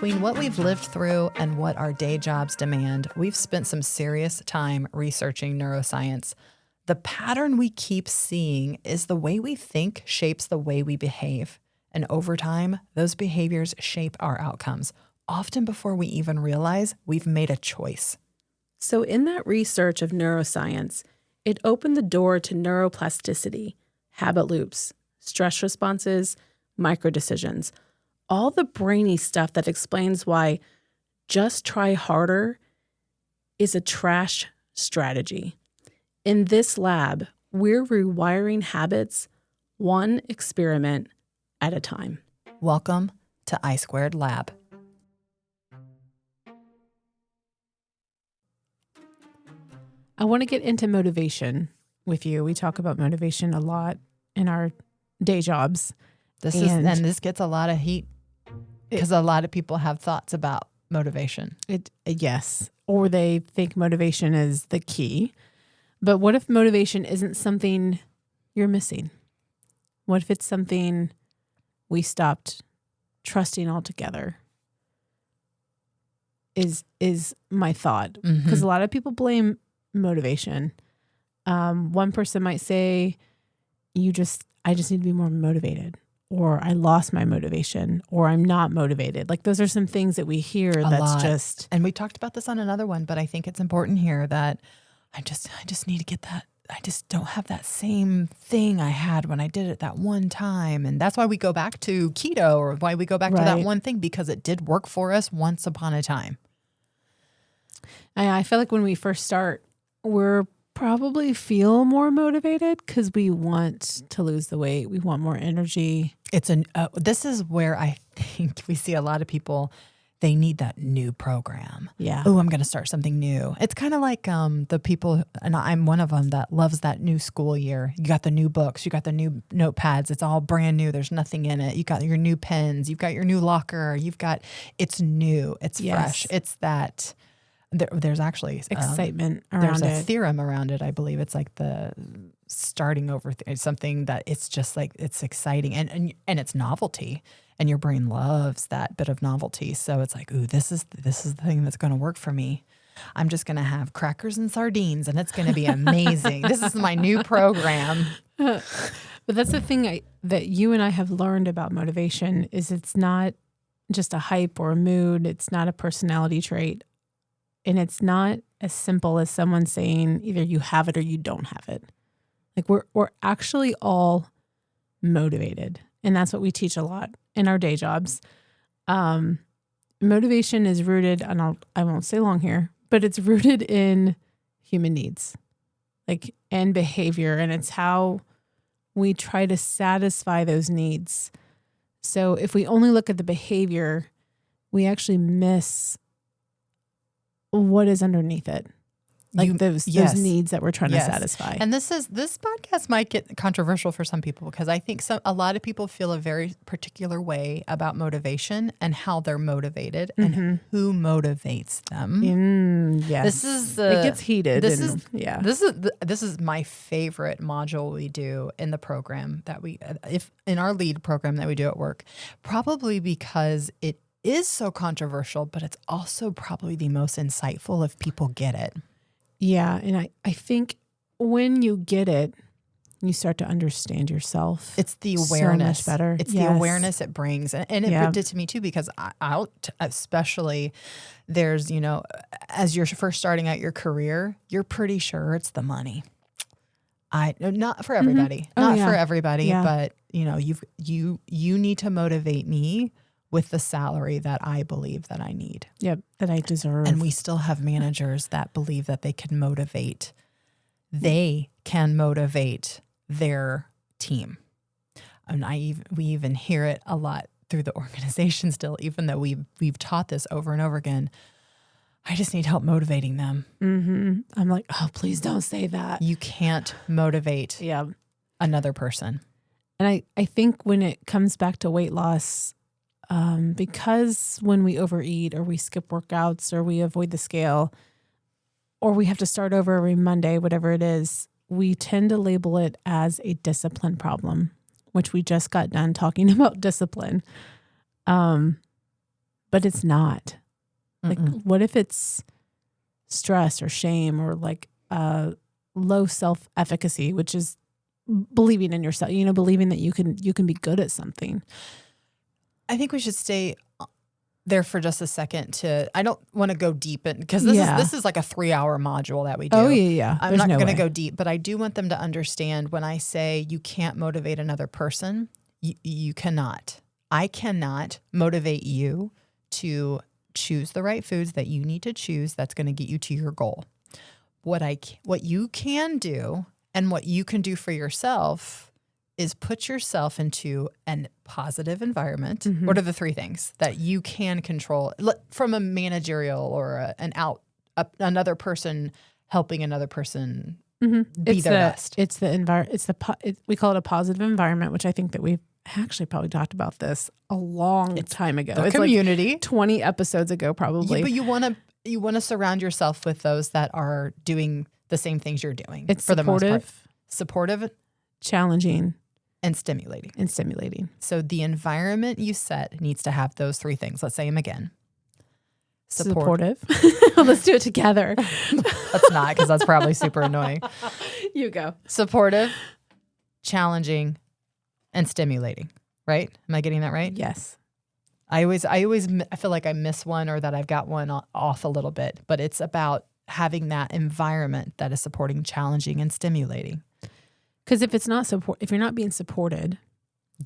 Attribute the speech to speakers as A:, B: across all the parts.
A: Between what we've lived through and what our day jobs demand, we've spent some serious time researching neuroscience. The pattern we keep seeing is the way we think shapes the way we behave. And over time, those behaviors shape our outcomes, often before we even realize we've made a choice.
B: So in that research of neuroscience, it opened the door to neuroplasticity, habit loops, stress responses, microdecisions, all the brainy stuff that explains why just try harder is a trash strategy. In this lab, we're rewiring habits one experiment at a time.
A: Welcome to I² Lab.
B: I want to get into motivation with you. We talk about motivation a lot in our day jobs.
A: This gets a lot of heat because a lot of people have thoughts about motivation.
B: Yes, or they think motivation is the key. But what if motivation isn't something you're missing? What if it's something we stopped trusting altogether? Is my thought. Because a lot of people blame motivation. One person might say, I just need to be more motivated, or I lost my motivation, or I'm not motivated. Like those are some things that we hear just.
A: And we talked about this on another one, but I think it's important here that I just need to get that. I just don't have that same thing I had when I did it that one time. And that's why we go back to keto, or why we go back to that one thing, because it did work for us once upon a time.
B: I feel like when we first start, we're probably feel more motivated because we want to lose the weight. We want more energy.
A: This is where I think we see a lot of people, they need that new program.
B: Yeah.
A: Oh, I'm going to start something new. It's kind of like the people, and I'm one of them, that loves that new school year. You got the new books, you got the new notepads. It's all brand new. There's nothing in it. You got your new pens. You've got your new locker. It's new. It's fresh. It's that. There's actually
B: excitement around it.
A: There's a theorem around it. I believe it's like the starting over something that it's just like, it's exciting and it's novelty, and your brain loves that bit of novelty. So it's like, ooh, this is the thing that's going to work for me. I'm just going to have crackers and sardines, and it's going to be amazing. This is my new program.
B: But that's the thing that you and I have learned about motivation is it's not just a hype or a mood. It's not a personality trait. And it's not as simple as someone saying either you have it or you don't have it. Like we're actually all motivated. And that's what we teach a lot in our day jobs. Motivation is rooted, and I won't stay long here, but it's rooted in human needs, and behavior. And it's how we try to satisfy those needs. So if we only look at the behavior, we actually miss what is underneath it, those needs that we're trying to satisfy.
A: And this podcast might get controversial for some people, because I think a lot of people feel a very particular way about motivation and how they're motivated and who motivates them.
B: Yes, it gets heated.
A: This is my favorite module we do in the program in our lead program that we do at work, probably because it is so controversial, but it's also probably the most insightful if people get it.
B: Yeah, and I think when you get it, you start to understand yourself.
A: It's the awareness.
B: So much better.
A: It's the awareness it brings. And it did to me too, because especially there's, as you're first starting out your career, you're pretty sure it's the money. Not for everybody, for everybody, but you need to motivate me with the salary that I believe that I need.
B: Yep, that I deserve.
A: And we still have managers that believe that they can motivate. They can motivate their team. And we even hear it a lot through the organization still, even though we've taught this over and over again. I just need help motivating them.
B: I'm like, oh, please don't say that.
A: You can't motivate another person.
B: And I think when it comes back to weight loss, because when we overeat or we skip workouts or we avoid the scale or we have to start over every Monday, whatever it is, we tend to label it as a discipline problem, which we just got done talking about discipline. but it's not. Like,
A: Mm-mm.
B: what if it's stress or shame or like low self-efficacy, which is believing in yourself, believing that you can be good at something.
A: I think we should stay there for just a second I don't want to go deep in, because this is like a 3-hour module that we do.
B: Oh yeah.
A: I'm not going to go deep, but I do want them to understand when I say you can't motivate another person, you cannot. I cannot motivate you to choose the right foods that you need to choose that's going to get you to your goal. What you can do and what you can do for yourself is put yourself into a positive environment. Mm-hmm. What are the 3 things that you can control from a managerial or another person helping another person be their best?
B: It's the environment. We call it a positive environment, which I think that we've actually probably talked about this a long time ago.
A: It's community.
B: Like 20 episodes ago, probably.
A: Yeah, but you want to surround yourself with those that are doing the same things you're doing.
B: It's
A: for
B: supportive,
A: the most part. Supportive,
B: challenging,
A: and stimulating. So the environment you set needs to have those 3 things. Let's say them again.
B: Supportive. Let's do it together.
A: Let's not, because that's probably super annoying.
B: You go.
A: Supportive, challenging, and stimulating. Right? Am I getting that right?
B: Yes.
A: I feel like I miss one, or that I've got one off a little bit, but it's about having that environment that is supporting, challenging, and stimulating.
B: Because if you're not being supported,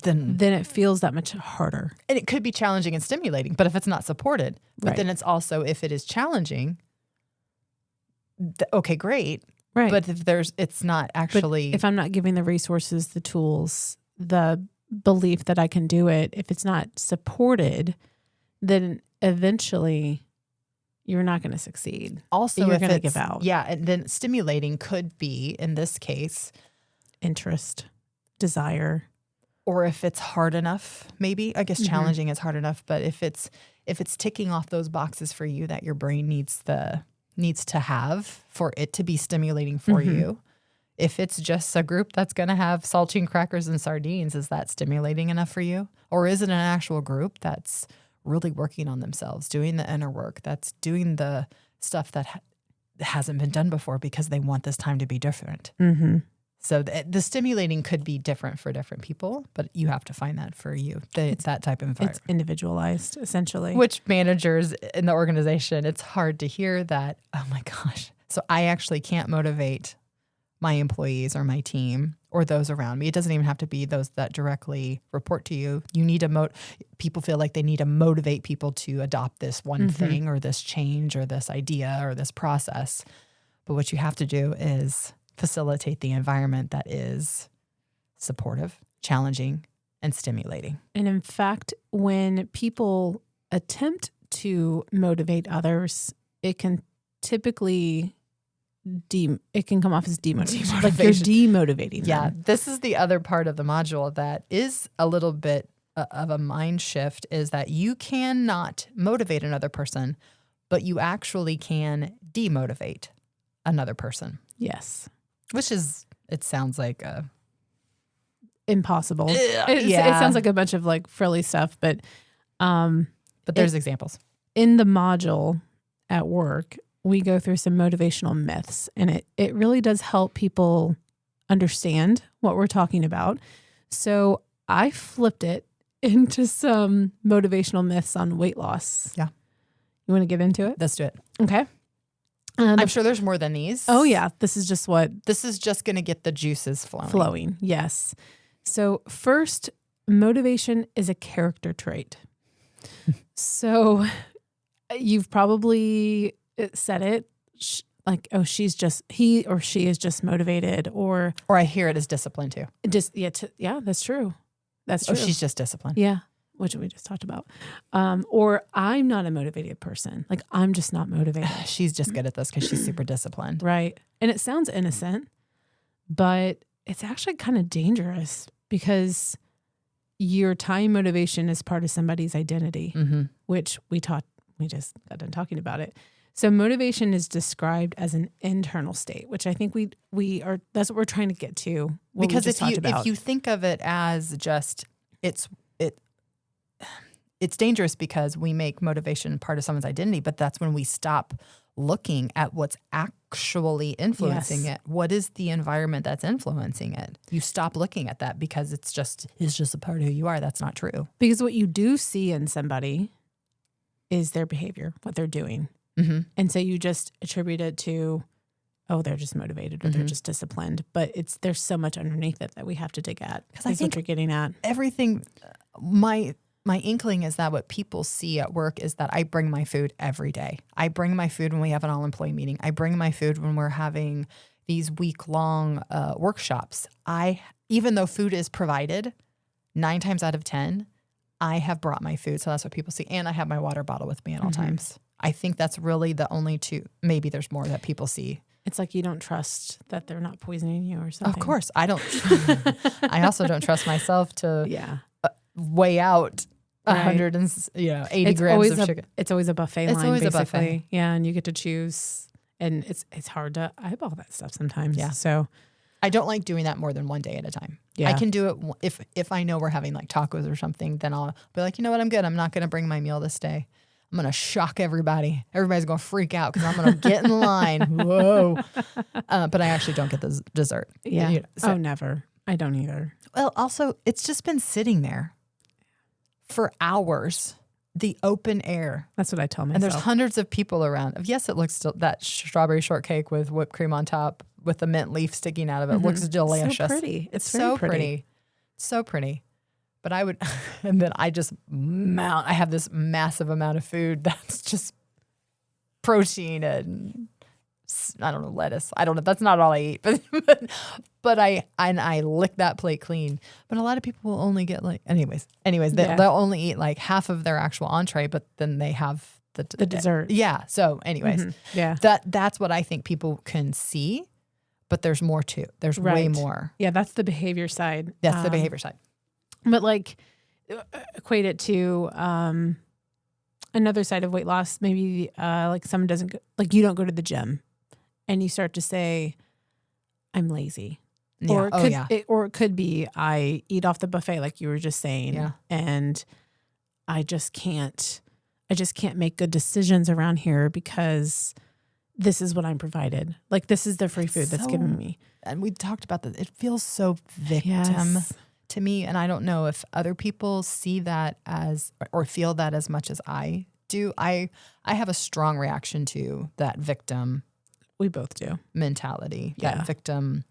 B: then it feels that much harder.
A: And it could be challenging and stimulating, but if it's not supported, but then it's also, if it is challenging, okay, great.
B: Right.
A: But it's not actually.
B: But if I'm not giving the resources, the tools, the belief that I can do it, if it's not supported, then eventually you're not going to succeed.
A: Also,
B: you're going to give out.
A: Yeah. And then stimulating could be, in this case,
B: interest, desire.
A: Or if it's hard enough, maybe. I guess challenging is hard enough, but if it's ticking off those boxes for you that your brain needs to have for it to be stimulating for you. If it's just a group that's going to have saltine crackers and sardines, is that stimulating enough for you? Or is it an actual group that's really working on themselves, doing the inner work, that's doing the stuff that hasn't been done before because they want this time to be different? Mm-hmm. So the stimulating could be different for different people, but you have to find that for you. It's that type of environment.
B: It's individualized, essentially.
A: Which managers in the organization, it's hard to hear that, oh my gosh. So I actually can't motivate my employees or my team or those around me. It doesn't even have to be those that directly report to you. You need to people feel like they need to motivate people to adopt this one thing or this change or this idea or this process. But what you have to do is facilitate the environment that is supportive, challenging, and stimulating.
B: And in fact, when people attempt to motivate others, it can typically it can come off as demotivation. Like you're demotivating them.
A: Yeah, this is the other part of the module that is a little bit of a mind shift, is that you cannot motivate another person, but you actually can demotivate another person.
B: Yes.
A: Which is, it sounds like
B: impossible. It sounds like a bunch of like frilly stuff, but
A: there's examples.
B: In the module at work, we go through some motivational myths, and it really does help people understand what we're talking about. So I flipped it into some motivational myths on weight loss.
A: Yeah.
B: You want to get into it?
A: Let's do it.
B: Okay.
A: I'm sure there's more than these.
B: Oh yeah. This is just
A: going to get the juices flowing.
B: Yes. So first, motivation is a character trait. So you've probably said it like, oh, he or she is just motivated, or
A: I hear it as discipline too.
B: Yeah, that's true. That's true.
A: Oh, she's just disciplined.
B: Yeah. Which we just talked about. Or I'm not a motivated person. Like, I'm just not motivated.
A: She's just good at this because she's super disciplined.
B: Right. And it sounds innocent, but it's actually kind of dangerous, because your time motivation is part of somebody's identity, which we just got done talking about it. So motivation is described as an internal state, which I think that's what we're trying to get to.
A: Because if you think of it as just, it's dangerous because we make motivation part of someone's identity, but that's when we stop looking at what's actually influencing it. What is the environment that's influencing it? You stop looking at that because it's just a part of who you are. That's not true.
B: Because what you do see in somebody is their behavior, what they're doing.
A: Mm-hmm.
B: And so you just attribute it to, oh, they're just motivated or they're just disciplined. But there's so much underneath it that we have to dig at. Because I think what you're getting at.
A: Everything, my inkling is that what people see at work is that I bring my food every day. I bring my food when we have an all-employee meeting. I bring my food when we're having these week-long workshops. Even though food is provided, 9 times out of 10, I have brought my food. So that's what people see. And I have my water bottle with me at all times. I think that's really the only two. Maybe there's more that people see.
B: It's like you don't trust that they're not poisoning you or something.
A: Of course. I don't. I also don't trust myself to weigh out 180 grams of sugar.
B: It's always a buffet line,
A: always
B: basically.
A: A buffet.
B: Yeah, and you get to choose. And it's hard to eyeball that stuff sometimes.
A: Yeah.
B: So
A: I don't like doing that more than one day at a time.
B: Yeah.
A: I can do it if I know we're having like tacos or something, then I'll be like, you know what, I'm good. I'm not going to bring my meal this day. I'm going to shock everybody. Everybody's going to freak out because I'm going to get in line. Whoa. But I actually don't get the dessert.
B: Yeah.
A: You know,
B: never. I don't either.
A: Well, also, it's just been sitting there for hours, the open air.
B: That's what I tell myself.
A: And there's hundreds of people around. Yes, it looks still, that strawberry shortcake with whipped cream on top with the mint leaf sticking out of it looks delicious.
B: So pretty.
A: It's so pretty. So pretty. But I would, and then I just I have this massive amount of food that's just protein and I don't know, lettuce. I don't know. That's not all I eat, but I lick that plate clean. But a lot of people will only get like, anyways, they'll only eat like half of their actual entree, but then they have the
B: dessert.
A: Yeah. So anyways, that's what I think people can see, but there's more too. There's way more.
B: Yeah. That's the behavior side.
A: That's the behavior side.
B: But like equate it to another side of weight loss. Maybe like someone doesn't go, like you don't go to the gym and you start to say, I'm lazy.
A: Yeah.
B: Or it could be I eat off the buffet like you were just saying.
A: Yeah.
B: And I just can't make good decisions around here because this is what I'm provided. Like this is the free food that's given me.
A: And we talked about that. It feels so victim to me. And I don't know if other people see that as or feel that as much as I do. I have a strong reaction to that victim.
B: We both do.
A: Mentality, that victim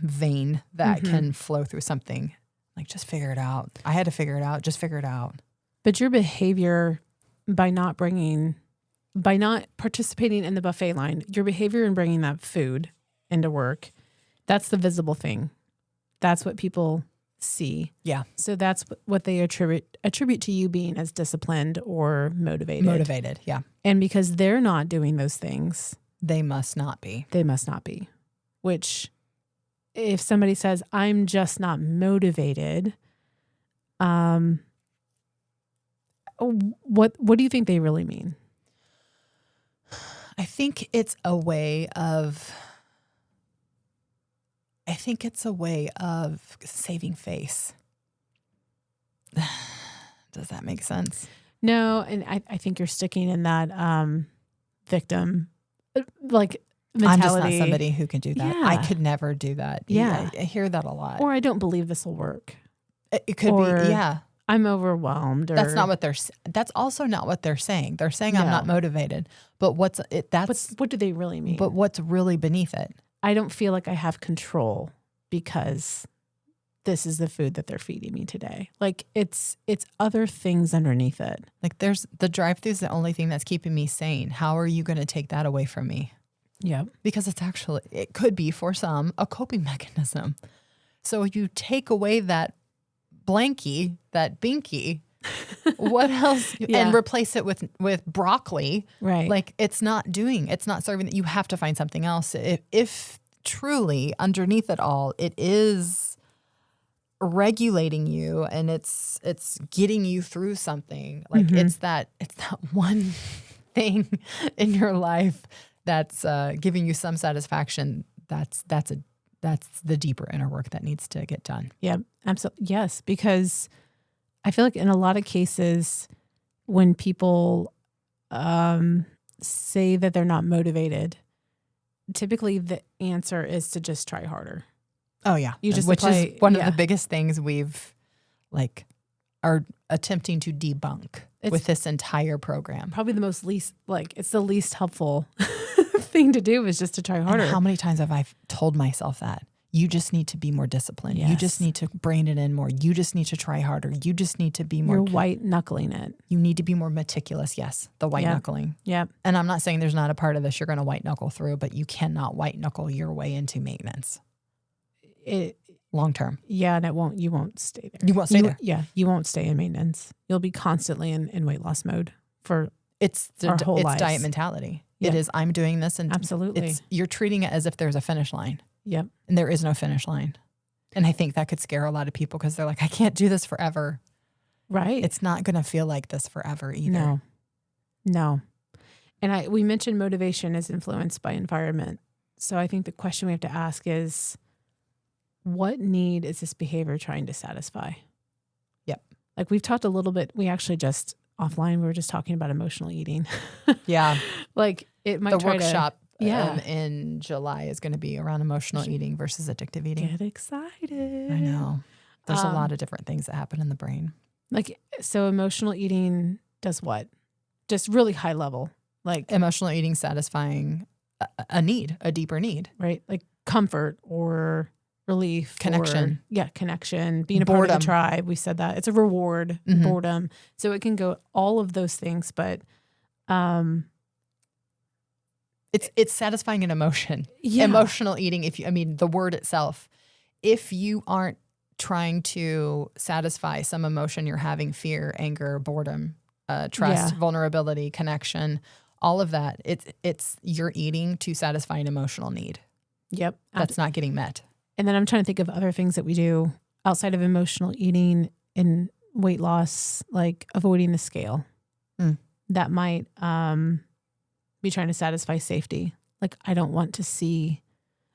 A: vein that can flow through something. Like, just figure it out. I had to figure it out. Just figure it out.
B: But your behavior by not participating in the buffet line, your behavior in bringing that food into work, that's the visible thing. That's what people see.
A: Yeah.
B: So that's what they attribute to you being as disciplined or motivated.
A: Motivated, yeah.
B: And because they're not doing those things,
A: they must not be.
B: Which, if somebody says, I'm just not motivated, what do you think they really mean?
A: I think it's a way of saving face. Does that make sense?
B: No, and I think you're sticking in that victim like mentality.
A: I'm just not somebody who can do that.
B: Yeah.
A: I could never do that.
B: Yeah.
A: I hear that a lot.
B: Or I don't believe this will work.
A: It could be, yeah.
B: I'm overwhelmed.
A: That's also not what they're saying. They're saying I'm not motivated. But what
B: do they really mean?
A: But what's really beneath it?
B: I don't feel like I have control because this is the food that they're feeding me today. Like it's other things underneath it.
A: Like there's the drive-thru is the only thing that's keeping me sane. How are you going to take that away from me?
B: Yeah.
A: Because it could be for some a coping mechanism. So you take away that blankie, that binky, what else? And replace it with broccoli.
B: Right.
A: Like it's not serving that. You have to find something else. If truly underneath it all, it is regulating you and it's getting you through something. Like it's that one thing in your life that's giving you some satisfaction. That's the deeper inner work that needs to get done.
B: Yeah, absolutely. Yes, because I feel like in a lot of cases when people say that they're not motivated, typically the answer is to just try harder.
A: Oh yeah. Which is one of the biggest things we've are attempting to debunk with this entire program.
B: Probably it's the least helpful thing to do is just to try harder.
A: And how many times have I told myself that? You just need to be more disciplined. Yes. You just need to brain it in more. You just need to try harder. You just need to be more.
B: You're white knuckling it.
A: You need to be more meticulous. Yes, the white knuckling.
B: Yep.
A: And I'm not saying there's not a part of this you're going to white knuckle through, but you cannot white knuckle your way into maintenance. Long term.
B: Yeah, and you won't stay there.
A: You won't stay there.
B: Yeah, you won't stay in maintenance. You'll be constantly in weight loss mode for our whole lives.
A: It's diet mentality. Yep. It is, I'm doing this. And
B: absolutely.
A: You're treating it as if there's a finish line.
B: Yep.
A: And there is no finish line. And I think that could scare a lot of people because they're like, I can't do this forever.
B: Right.
A: It's not going to feel like this forever either.
B: No. And we mentioned motivation is influenced by environment. So I think the question we have to ask is, what need is this behavior trying to satisfy?
A: Yep.
B: Like we've talked a little bit, we actually just offline, we were just talking about emotional eating.
A: Yeah.
B: Like it might
A: the workshop
B: Yeah.
A: in July is going to be around emotional eating versus addictive eating.
B: Get excited.
A: I know. There's a lot of different things that happen in the brain.
B: Like, so emotional eating does what? Just really high level. Like
A: emotional eating satisfying a need, a deeper need.
B: Right? Like comfort or relief.
A: Connection.
B: Connection. Being a part of the tribe. We said that. It's a reward. Mm-hmm. Boredom. So it can go all of those things, but
A: It's satisfying an emotion.
B: Yeah.
A: Emotional eating, the word itself, if you aren't trying to satisfy some emotion you're having, fear, anger, boredom, trust, vulnerability, connection, all of that, it's you're eating to satisfy an emotional need.
B: Yep.
A: That's not getting met.
B: And then I'm trying to think of other things that we do outside of emotional eating in weight loss, like avoiding the scale. That might be trying to satisfy safety. Like I don't want to see,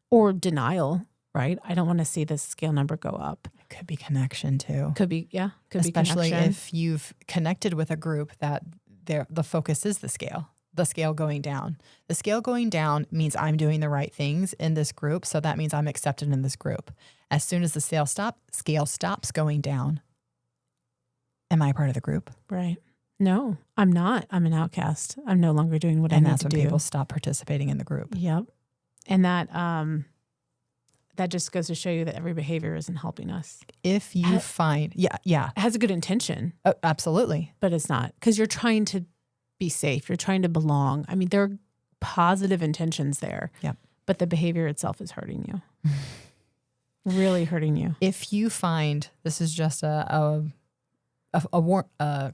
B: or denial, right? I don't want to see the scale number go up.
A: It could be connection too.
B: Could be
A: Especially
B: connection.
A: If you've connected with a group that the focus is the scale going down. The scale going down means I'm doing the right things in this group. So that means I'm accepted in this group. As soon as the scale stops going down, am I part of the group?
B: Right. No, I'm not. I'm an outcast. I'm no longer doing what I need to do.
A: And that's when people stop participating in the group.
B: Yep. And that just goes to show you that every behavior isn't helping us.
A: If you find, it
B: has a good intention.
A: Oh, absolutely.
B: But it's not, because you're trying to be safe. You're trying to belong. I mean, there are positive intentions there.
A: Yep.
B: But the behavior itself is hurting you. Really hurting you.
A: If you find, this is just a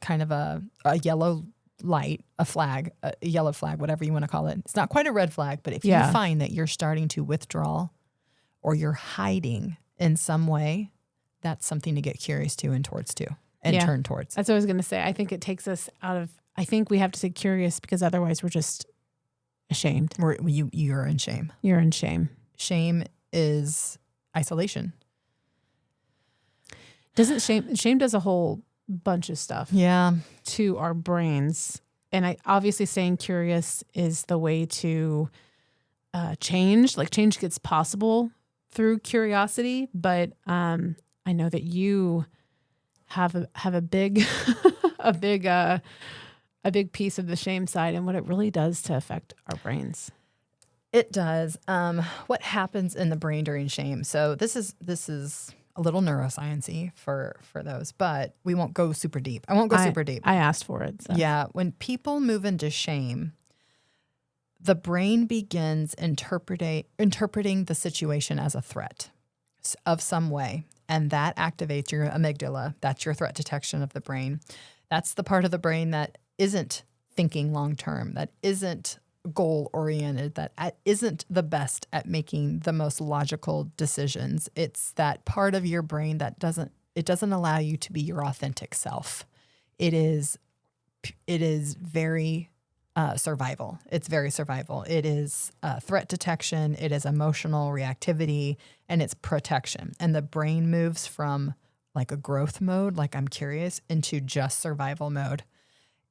A: kind of a yellow light, a yellow flag, whatever you want to call it. It's not quite a red flag, but if you find that you're starting to withdraw or you're hiding in some way, that's something to get curious to and towards too and turn towards.
B: That's what I was going to say. I think it takes us out of, I think we have to stay curious because otherwise we're just ashamed.
A: You're in shame.
B: You're in shame.
A: Shame is isolation.
B: Shame does a whole bunch of stuff to our brains. And obviously staying curious is the way to change. Like change gets possible through curiosity, but I know that you have a big a big piece of the shame side and what it really does to affect our brains.
A: It does. What happens in the brain during shame? So this is a little neuroscience-y for those, but we won't go super deep. I won't go super deep.
B: I asked for it. So.
A: Yeah. When people move into shame, the brain begins interpreting the situation as a threat of some way. And that activates your amygdala. That's your threat detection of the brain. That's the part of the brain that isn't thinking long-term, that isn't goal-oriented, that isn't the best at making the most logical decisions. It's that part of your brain that doesn't allow you to be your authentic self. It is very survival. It's very survival. It is threat detection. It is emotional reactivity, and it's protection. And the brain moves from like a growth mode, like I'm curious, into just survival mode.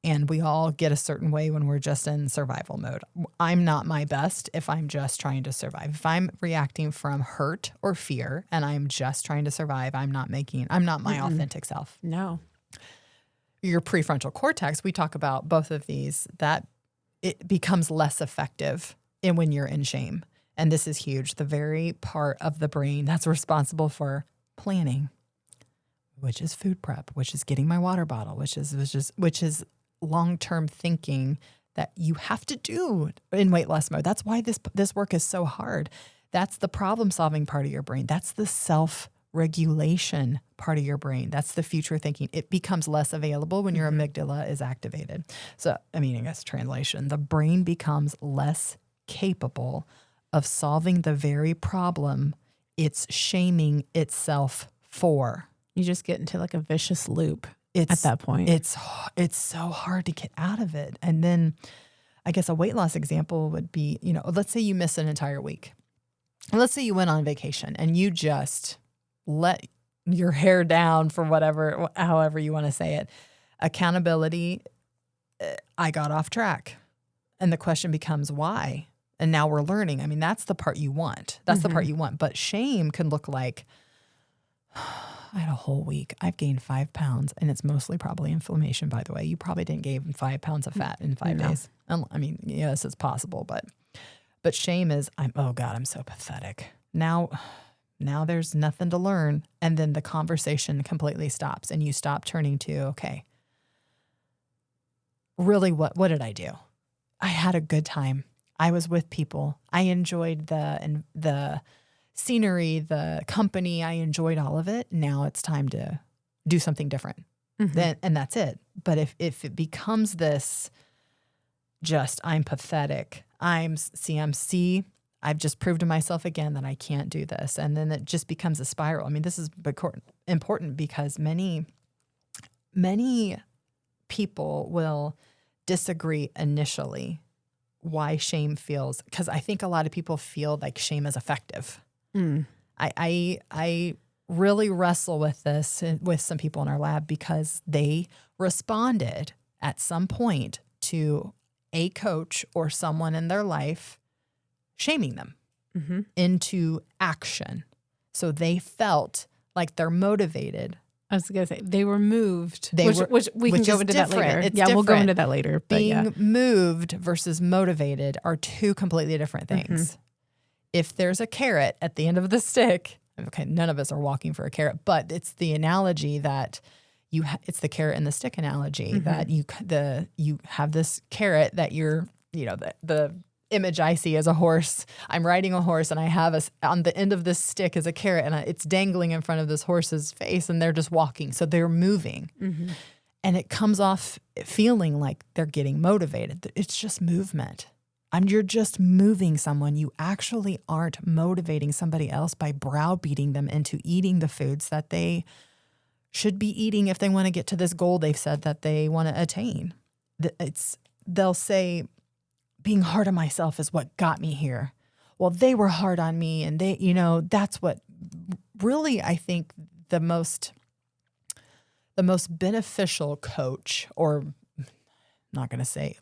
A: And we all get a certain way when we're just in survival mode. I'm not my best if I'm just trying to survive. If I'm reacting from hurt or fear and I'm just trying to survive, I'm not my authentic self.
B: No.
A: Your prefrontal cortex, we talk about both of these, that it becomes less effective when you're in shame. And this is huge. The very part of the brain that's responsible for planning, which is food prep, which is getting my water bottle, which is long-term thinking that you have to do in weight loss mode. That's why this work is so hard. That's the problem-solving part of your brain. That's the self-regulation part of your brain. That's the future thinking. It becomes less available when your amygdala is activated. So, I guess translation, the brain becomes less capable of solving the very problem it's shaming itself for.
B: You just get into like a vicious loop. At that point,
A: it's so hard to get out of it. And then I guess a weight loss example would be, let's say you miss an entire week. Let's say you went on vacation and you just let your hair down for however you want to say it. Accountability, I got off track. And the question becomes why? And now we're learning. That's the part you want. That's the part you want. But shame can look like, I had a whole week. I've gained 5 pounds, and it's mostly probably inflammation, by the way. You probably didn't gain 5 pounds of fat in 5 days. Yes, it's possible, but shame is, oh God, I'm so pathetic. Now there's nothing to learn, and then the conversation completely stops, and you stop turning to, okay, really, what did I do? I had a good time. I was with people. I enjoyed the scenery, the company, I enjoyed all of it. Now it's time to do something different. And that's it. But if it becomes this just, I'm pathetic, I'm CMC, I've just proved to myself again that I can't do this. And then it just becomes a spiral. This is important because many people will disagree initially why shame feels, because I think a lot of people feel like shame is effective. I really wrestle with this with some people in our lab because they responded at some point to a coach or someone in their life shaming them into action. So they felt like they're motivated.
B: I was going to say they were moved, which we can go into that later.
A: It's
B: we'll go into that later.
A: Being moved versus motivated are two completely different things. If there's a carrot at the end of the stick, okay, none of us are walking for a carrot, but it's the analogy that it's the carrot and the stick analogy that you have this carrot that the image I see as a horse. I'm riding a horse and I have on the end of this stick is a carrot and it's dangling in front of this horse's face and they're just walking. So they're moving and it comes off feeling like they're getting motivated. It's just movement. You're just moving someone. You actually aren't motivating somebody else by browbeating them into eating the foods that they should be eating if they want to get to this goal they've said that they want to attain. They'll say, being hard on myself is what got me here. Well, they were hard on me, and that's what really I think the most beneficial coach, or I'm not going to say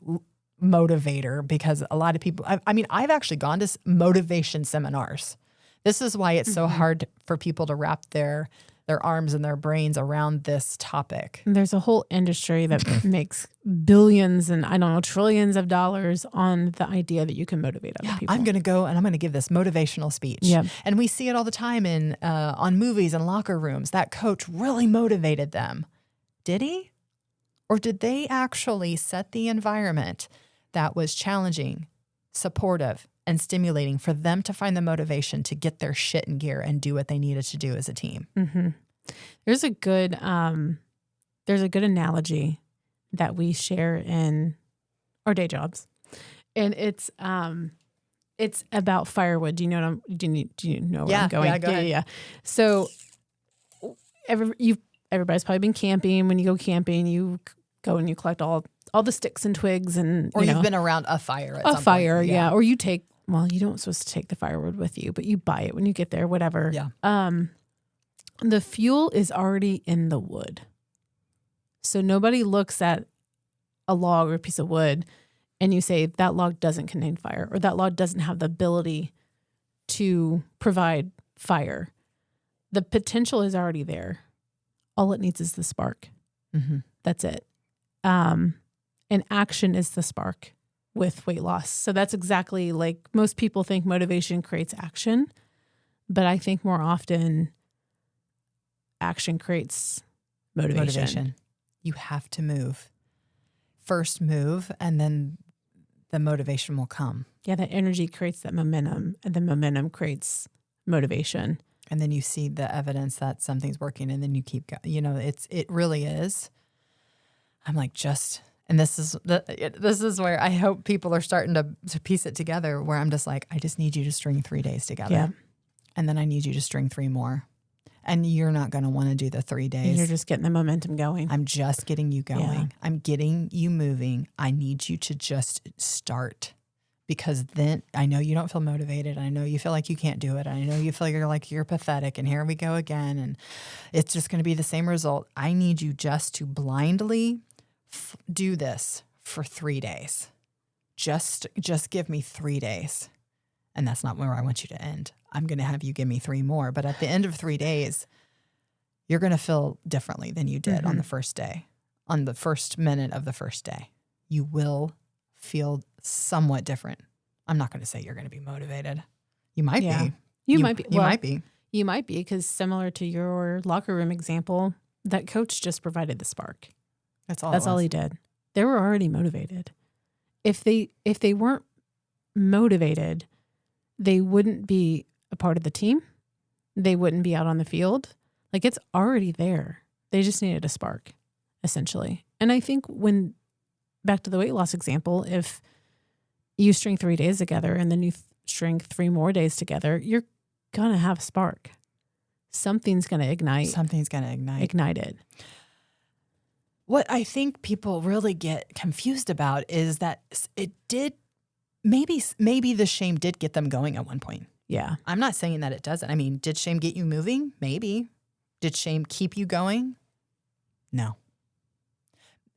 A: motivator, because a lot of people, I've actually gone to motivation seminars. This is why it's so hard for people to wrap their arms and their brains around this topic.
B: There's a whole industry that makes billions and trillions of dollars on the idea that you can motivate other people.
A: I'm going to go and I'm going to give this motivational speech.
B: Yep.
A: And we see it all the time on movies and locker rooms. That coach really motivated them. Did he? Or did they actually set the environment that was challenging, supportive, and stimulating for them to find the motivation to get their shit in gear and do what they needed to do as a team?
B: There's a good analogy that we share in our day jobs, and it's about firewood. Do you know where I'm going?
A: Yeah, go ahead.
B: Yeah. So everybody's probably been camping. When you go camping, you go and you collect all the sticks and twigs, and
A: you've been around a fire. At some
B: fire,
A: point.
B: yeah. Or you take. Well, you don't supposed to take the firewood with you, but you buy it when you get there. Whatever.
A: Yeah.
B: The fuel is already in the wood. So nobody looks at a log or a piece of wood and you say that log doesn't contain fire or that log doesn't have the ability to provide fire. The potential is already there. All it needs is the spark.
A: Mm-hmm.
B: That's it. And action is the spark with weight loss. So that's exactly like most people think motivation creates action, but I think more often action creates motivation.
A: You have to move. First move, and then the motivation will come.
B: Yeah, that energy creates that momentum, and the momentum creates motivation.
A: And then you see the evidence that something's working, and then you keep going. You know, it really is. I'm like, and this is where I hope people are starting to piece it together, where I'm just like, I just need you to string 3 days together.
B: Yeah.
A: And then I need you to string 3 more. And you're not going to want to do the 3 days.
B: You're just getting the momentum going.
A: I'm just getting you going.
B: Yeah.
A: I'm getting you moving. I need you to just start, because then I know you don't feel motivated. I know you feel like you can't do it. I know you feel like you're pathetic, and here we go again. And it's just going to be the same result. I need you just to blindly do this for 3 days. Just give me 3 days. And that's not where I want you to end. I'm going to have you give me 3 more. But at the end of 3 days, you're going to feel differently than you did on the first day. On the first minute of the first day, you will feel somewhat different. I'm not going to say you're going to be motivated. You might be.
B: You might be.
A: You might be.
B: You might be, because similar to your locker room example, that coach just provided the spark.
A: That's all.
B: That's all he did. They were already motivated. If they weren't motivated, they wouldn't be a part of the team. They wouldn't be out on the field. Like, it's already there. They just needed a spark, essentially. And I think back to the weight loss example, if you string 3 days together and then you string 3 more days together, you're going to have a spark. Something's going to ignite. Ignite it.
A: What I think people really get confused about is that it did, maybe the shame did get them going at one point.
B: Yeah.
A: I'm not saying that it doesn't. I mean, did shame get you moving? Maybe. Did shame keep you going? No.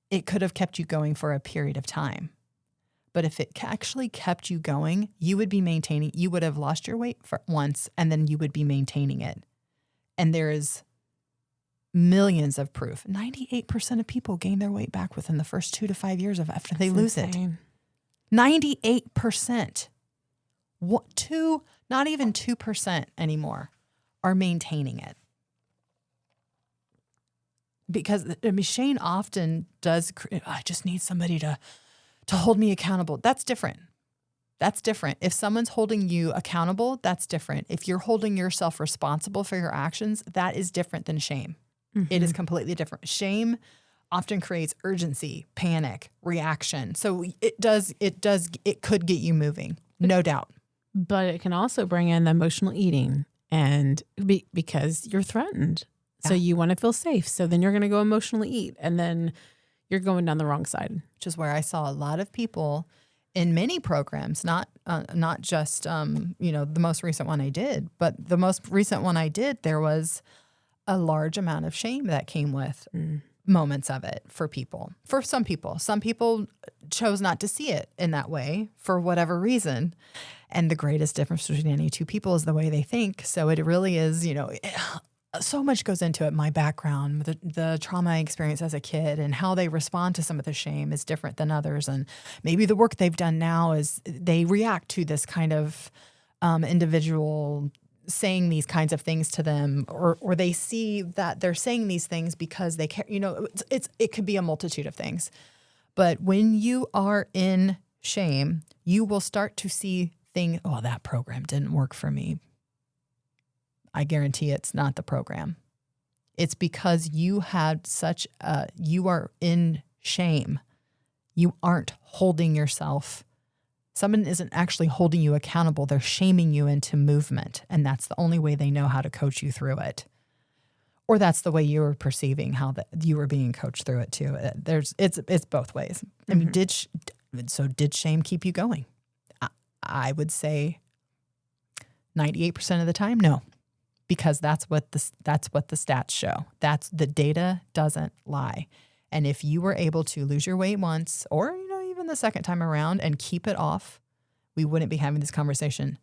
A: It could have kept you going for a period of time. But if it actually kept you going, you would have lost your weight once, and then you would be maintaining it. And there is millions of proof. 98% of people gain their weight back within the first 2 to 5 years after they lose it. 98%. Not even 2% anymore are maintaining it. Because shame often does, I just need somebody to hold me accountable. That's different. If someone's holding you accountable, that's different. If you're holding yourself responsible for your actions, that is different than shame. Mm-hmm. It is completely different. Shame often creates urgency, panic, reaction. So it could get you moving, no doubt.
B: But it can also bring in the emotional eating, and because you're threatened. So you want to feel safe. So then you're going to go emotionally eat, and then you're going down the wrong side.
A: Which is where I saw a lot of people in many programs, not just the most recent one I did, but the most recent one I did, there was a large amount of shame that came with moments of it for people. For some people chose not to see it in that way for whatever reason. And the greatest difference between any two people is the way they think. So it really is, so much goes into it. My background, the trauma I experienced as a kid, and how they respond to some of the shame is different than others. And maybe the work they've done now is they react to this kind of individual saying these kinds of things to them, or they see that they're saying these things because they care. It could be a multitude of things. But when you are in shame, you will start to see things. Oh, that program didn't work for me. I guarantee it's not the program. It's because you had you are in shame. You aren't holding yourself. Someone isn't actually holding you accountable. They're shaming you into movement. And that's the only way they know how to coach you through it. Or that's the way you were perceiving how you were being coached through it too. It's both ways. I mean, did shame keep you going? I would say 98% of the time, no. because that's what the stats show. The data doesn't lie. And if you were able to lose your weight once, or even the second time around, and keep it off, we wouldn't be having this conversation.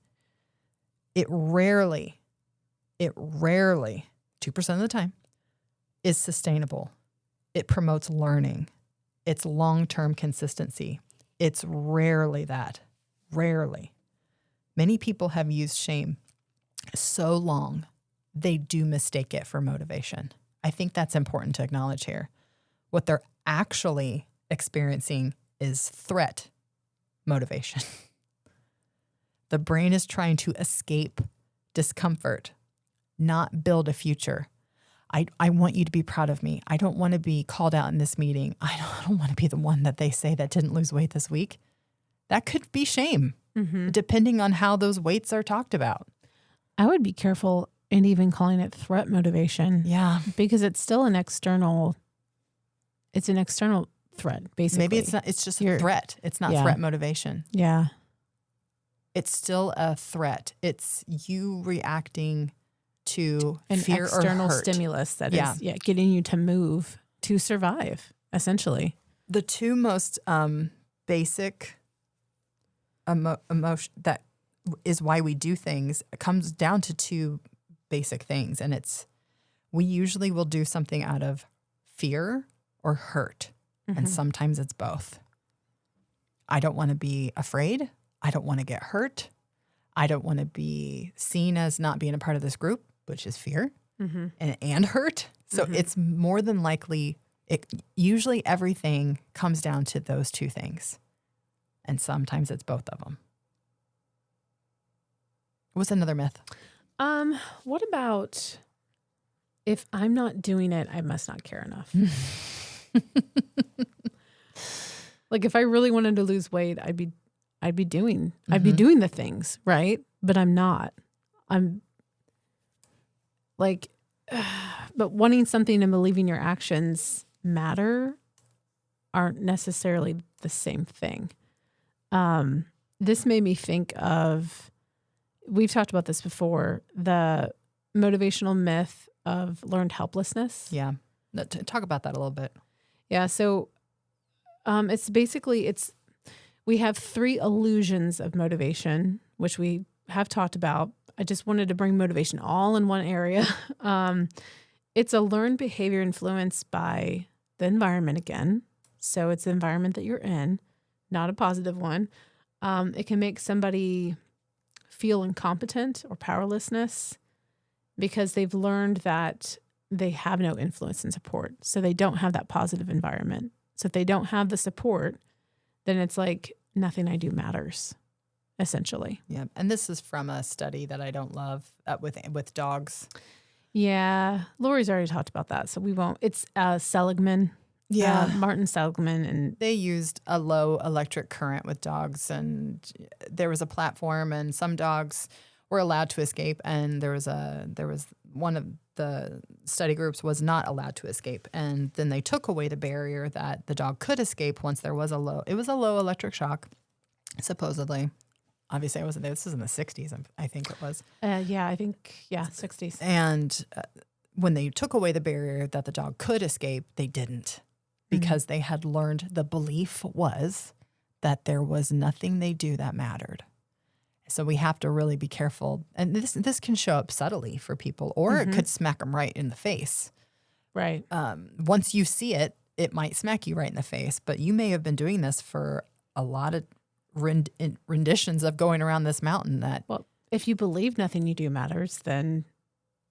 A: It rarely, 2% of the time, is sustainable. It promotes learning. It's long-term consistency. It's rarely that. Rarely. Many people have used shame so long, they do mistake it for motivation. I think that's important to acknowledge here. What they're actually experiencing is threat motivation. The brain is trying to escape discomfort, not build a future. I want you to be proud of me. I don't want to be called out in this meeting. I don't want to be the one that they say that didn't lose weight this week. That could be shame, depending on how those weights are talked about.
B: I would be careful in even calling it threat motivation.
A: Yeah.
B: Because it's still an external threat, basically.
A: Maybe it's just a threat. It's not threat motivation.
B: Yeah.
A: It's still a threat. It's you reacting to
B: an
A: fear
B: external
A: or hurt.
B: Stimulus that is getting you to move, to survive, essentially.
A: The two most basic emotion that is why we do things, it comes down to two basic things. And we usually will do something out of fear or hurt. And sometimes it's both. I don't want to be afraid. I don't want to get hurt. I don't want to be seen as not being a part of this group, which is fear and hurt. So it's more than likely, usually everything comes down to those two things. And sometimes it's both of them. What's another myth?
B: What about if I'm not doing it, I must not care enough? Like if I really wanted to lose weight, I'd be doing the things, right? But I'm not. I'm like, but wanting something and believing your actions matter aren't necessarily the same thing. This made me think of, we've talked about this before, the motivational myth of learned helplessness.
A: Yeah. Talk about that a little bit.
B: Yeah. So it's basically, we have 3 illusions of motivation, which we have talked about. I just wanted to bring motivation all in one area. It's a learned behavior influenced by the environment again. So it's the environment that you're in, not a positive one. It can make somebody feel incompetent or powerlessness because they've learned that they have no influence and support. So they don't have that positive environment. So if they don't have the support, then it's like nothing I do matters, essentially.
A: Yeah. And this is from a study that I don't love with dogs.
B: Yeah. Lori's already talked about that, so we won't. It's Seligman.
A: Yeah.
B: Martin Seligman. And they
A: used a low electric current with dogs, and there was a platform, and some dogs were allowed to escape, and there was one of the study groups was not allowed to escape. And then they took away the barrier that the dog could escape once there was a low electric shock, supposedly. Obviously, I wasn't there. This was in the 60s, I think it was.
B: 60s.
A: And when they took away the barrier that the dog could escape, they didn't, because they had learned the belief was that there was nothing they do that mattered. So we have to really be careful. And this can show up subtly for people, or it could smack them right in the face.
B: Right.
A: Once you see it, it might smack you right in the face. But you may have been doing this for a lot of renditions of going around this mountain.
B: Well, if you believe nothing you do matters, then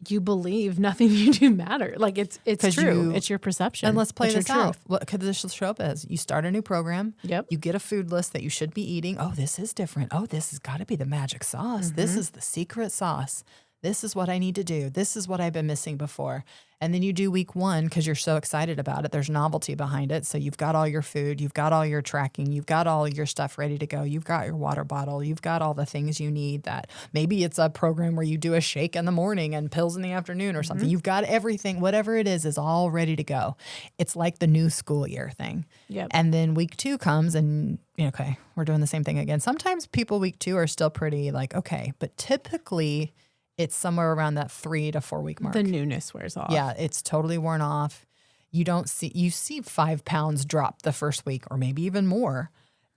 B: you believe nothing you do matter. Like it's true. It's your perception.
A: And let's play this out. What could this show up as? You start a new program.
B: Yep.
A: You get a food list that you should be eating. Oh, this is different. Oh, this has got to be the magic sauce. This is the secret sauce. This is what I need to do. This is what I've been missing before. And then you do week 1 because you're so excited about it. There's novelty behind it. So you've got all your food. You've got all your tracking. You've got all your stuff ready to go. You've got your water bottle. You've got all the things you need. That maybe it's a program where you do a shake in the morning and pills in the afternoon or something. You've got everything. Whatever it is all ready to go. It's like the new school year thing.
B: Yep.
A: And then week 2 comes and, okay, we're doing the same thing again. Sometimes people week 2 are still pretty like, okay. But typically it's somewhere around that 3 to 4 week mark.
B: The newness wears off.
A: Yeah, it's totally worn off. You see 5 pounds drop the first week or maybe even more.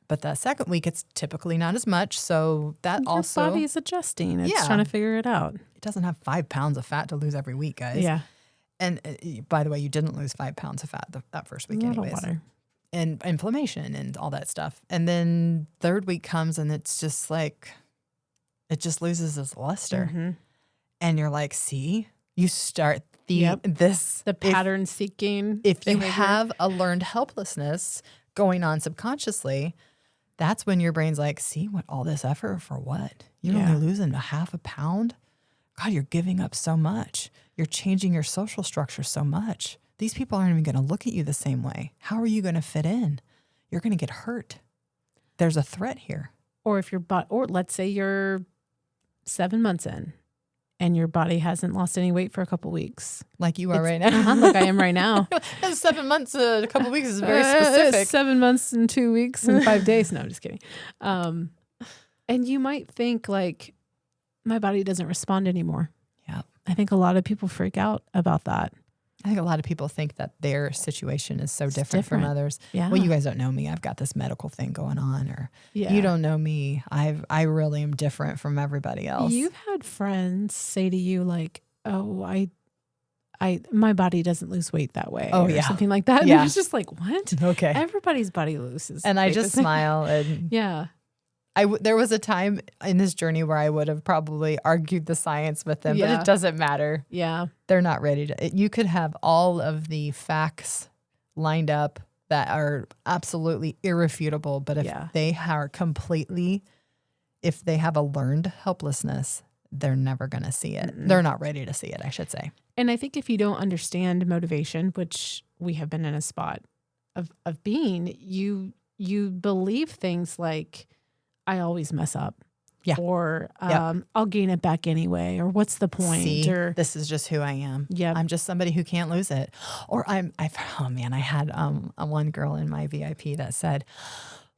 A: But that second week, it's typically not as much. So that
B: Your
A: also...
B: body is adjusting. It's trying to figure it out.
A: It doesn't have 5 pounds of fat to lose every week, guys.
B: Yeah.
A: And by the way, you didn't lose 5 pounds of fat that first week anyways.
B: Water.
A: And inflammation and all that stuff. And then third week comes and it's just like, it just loses its luster.
B: Mm-hmm.
A: And you're like, see, you start
B: the pattern
A: if,
B: seeking.
A: If
B: behavior.
A: you have a learned helplessness going on subconsciously, that's when your brain's like, see what all this effort for what? You're only losing a half a pound? God, you're giving up so much. You're changing your social structure so much. These people aren't even going to look at you the same way. How are you going to fit in? You're going to get hurt. There's a threat here.
B: Or if or let's say you're 7 months in and your body hasn't lost any weight for a couple weeks.
A: Like you are right now.
B: Like I am right now.
A: 7 months, a couple weeks is very specific.
B: 7 months and 2 weeks and 5 days. No, I'm just kidding. And you might think like, my body doesn't respond anymore.
A: Yeah.
B: I think a lot of people freak out about that.
A: I think a lot of people think that their situation is so different from others.
B: Yeah.
A: Well, you guys don't know me. I've got this medical thing going on, or
B: Yeah.
A: you don't know me. I really am different from everybody else.
B: You've had friends say to you like, "Oh, my body doesn't lose weight that way."
A: Oh,
B: or
A: yeah.
B: something like that. And
A: Yeah.
B: it's just like, what?
A: Okay.
B: Everybody's body loses.
A: And I
B: weight
A: just
B: the same-
A: smile. And
B: Yeah.
A: there was a time in this journey where I would have probably argued the science with them, but
B: Yeah.
A: it doesn't matter.
B: Yeah.
A: They're not ready to. You could have all of the facts lined up that are absolutely irrefutable, but if they are if they have a learned helplessness, they're never going to see it.
B: Mm-mm.
A: They're not ready to see it, I should say.
B: And I think if you don't understand motivation, which we have been in a spot of being, you believe things like, I always mess up.
A: Yeah.
B: Or I'll gain it back anyway. Or what's the point?
A: See,
B: or
A: this is just who I am.
B: Yeah.
A: I'm just somebody who can't lose it. Or I had one girl in my VIP that said,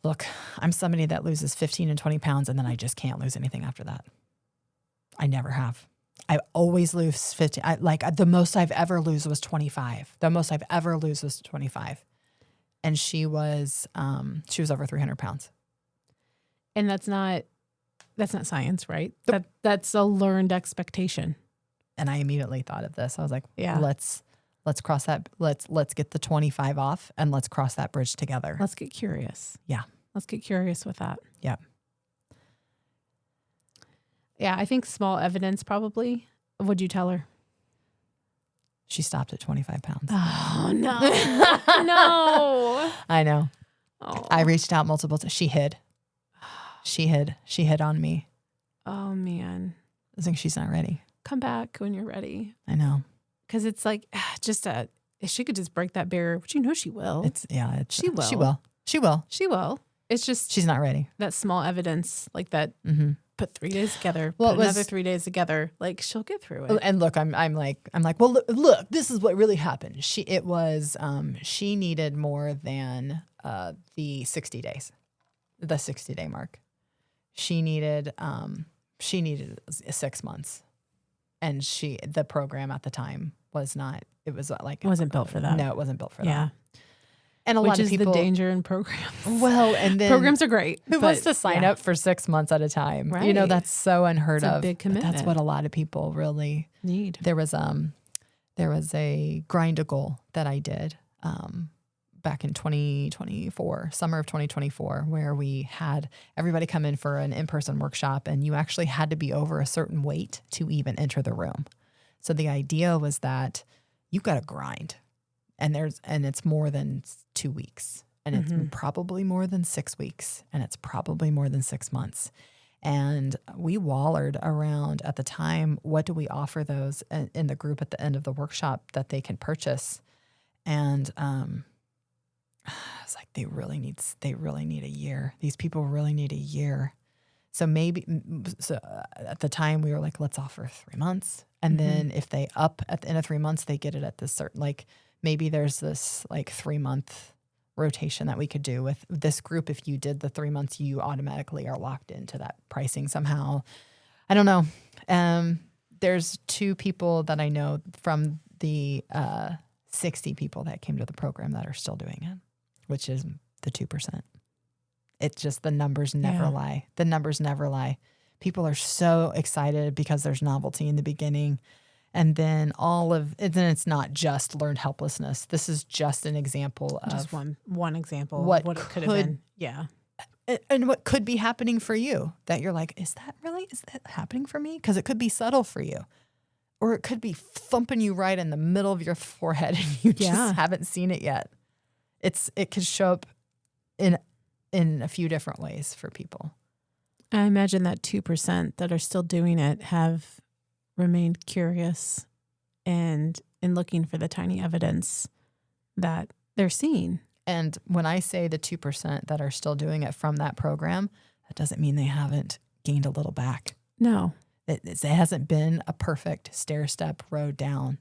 A: look, I'm somebody that loses 15 and 20 pounds and then I just can't lose anything after that. I never have. I always lose 15. The most I've ever lose was 25. The most I've ever lose was 25. And she was over 300 pounds.
B: And that's not science, right? That's a learned expectation.
A: And I immediately thought of this. I was like,
B: yeah,
A: let's cross that. Let's get the 25 off and let's cross that bridge together.
B: Let's get curious.
A: Yeah.
B: Let's get curious with that.
A: Yeah.
B: Yeah. I think small evidence probably. What'd you tell her?
A: She stopped at 25 pounds.
B: Oh, no. No.
A: I know.
B: Oh.
A: I reached out multiple times. She hid. She hid on me.
B: Oh, man.
A: I think she's not ready.
B: Come back when you're ready.
A: I know.
B: Because it's like, if she could just break that barrier, which you know she will.
A: She will. It's just. She's not ready.
B: That small evidence, like that, put 3 days together, another 3 days together, like she'll get through it.
A: And look, I'm like, well, look, this is what really happened. She needed more than the 60 days, the 60-day mark. She needed 6 months, and the program at the time was not. It was like
B: it wasn't built for that.
A: No, it wasn't built for that.
B: Yeah.
A: And a lot of people,
B: the danger in programs.
A: Well, and then
B: programs are great.
A: Who wants to sign up for 6 months at a time?
B: Right.
A: You know, that's so unheard of.
B: It's a big commitment.
A: That's what a lot of people really
B: need.
A: There was a grind goal that I did back in 2024, summer of 2024, where we had everybody come in for an in-person workshop, and you actually had to be over a certain weight to even enter the room. So the idea was that you've got to grind. And it's more than 2 weeks, and it's probably more than 6 weeks, and it's probably more than 6 months. And we wallered around at the time, what do we offer those in the group at the end of the workshop that they can purchase? And it's like they really need a year. These people really need a year. So at the time we were like, let's offer 3 months. And then if they up at the end of 3 months, they get it at this certain, like, maybe there's this like 3 month rotation that we could do with this group. If you did the 3 months, you automatically are locked into that pricing somehow. I don't know. there's 2 people that I know from the 60 people that came to the program that are still doing it, which is the 2%. It's just the numbers never lie. The numbers never lie. People are so excited because there's novelty in the beginning. And then it's not just learned helplessness. This is just an example of
B: just one example of what it could have been. Yeah.
A: And what could be happening for you that you're like, is that happening for me? Because it could be subtle for you. Or it could be thumping you right in the middle of your forehead and you just haven't seen it yet. It could show up in a few different ways for people.
B: I imagine that 2% that are still doing it have remained curious and in looking for the tiny evidence that they're seeing.
A: And when I say the 2% that are still doing it from that program, that doesn't mean they haven't gained a little back.
B: No.
A: It hasn't been a perfect stair-step road down.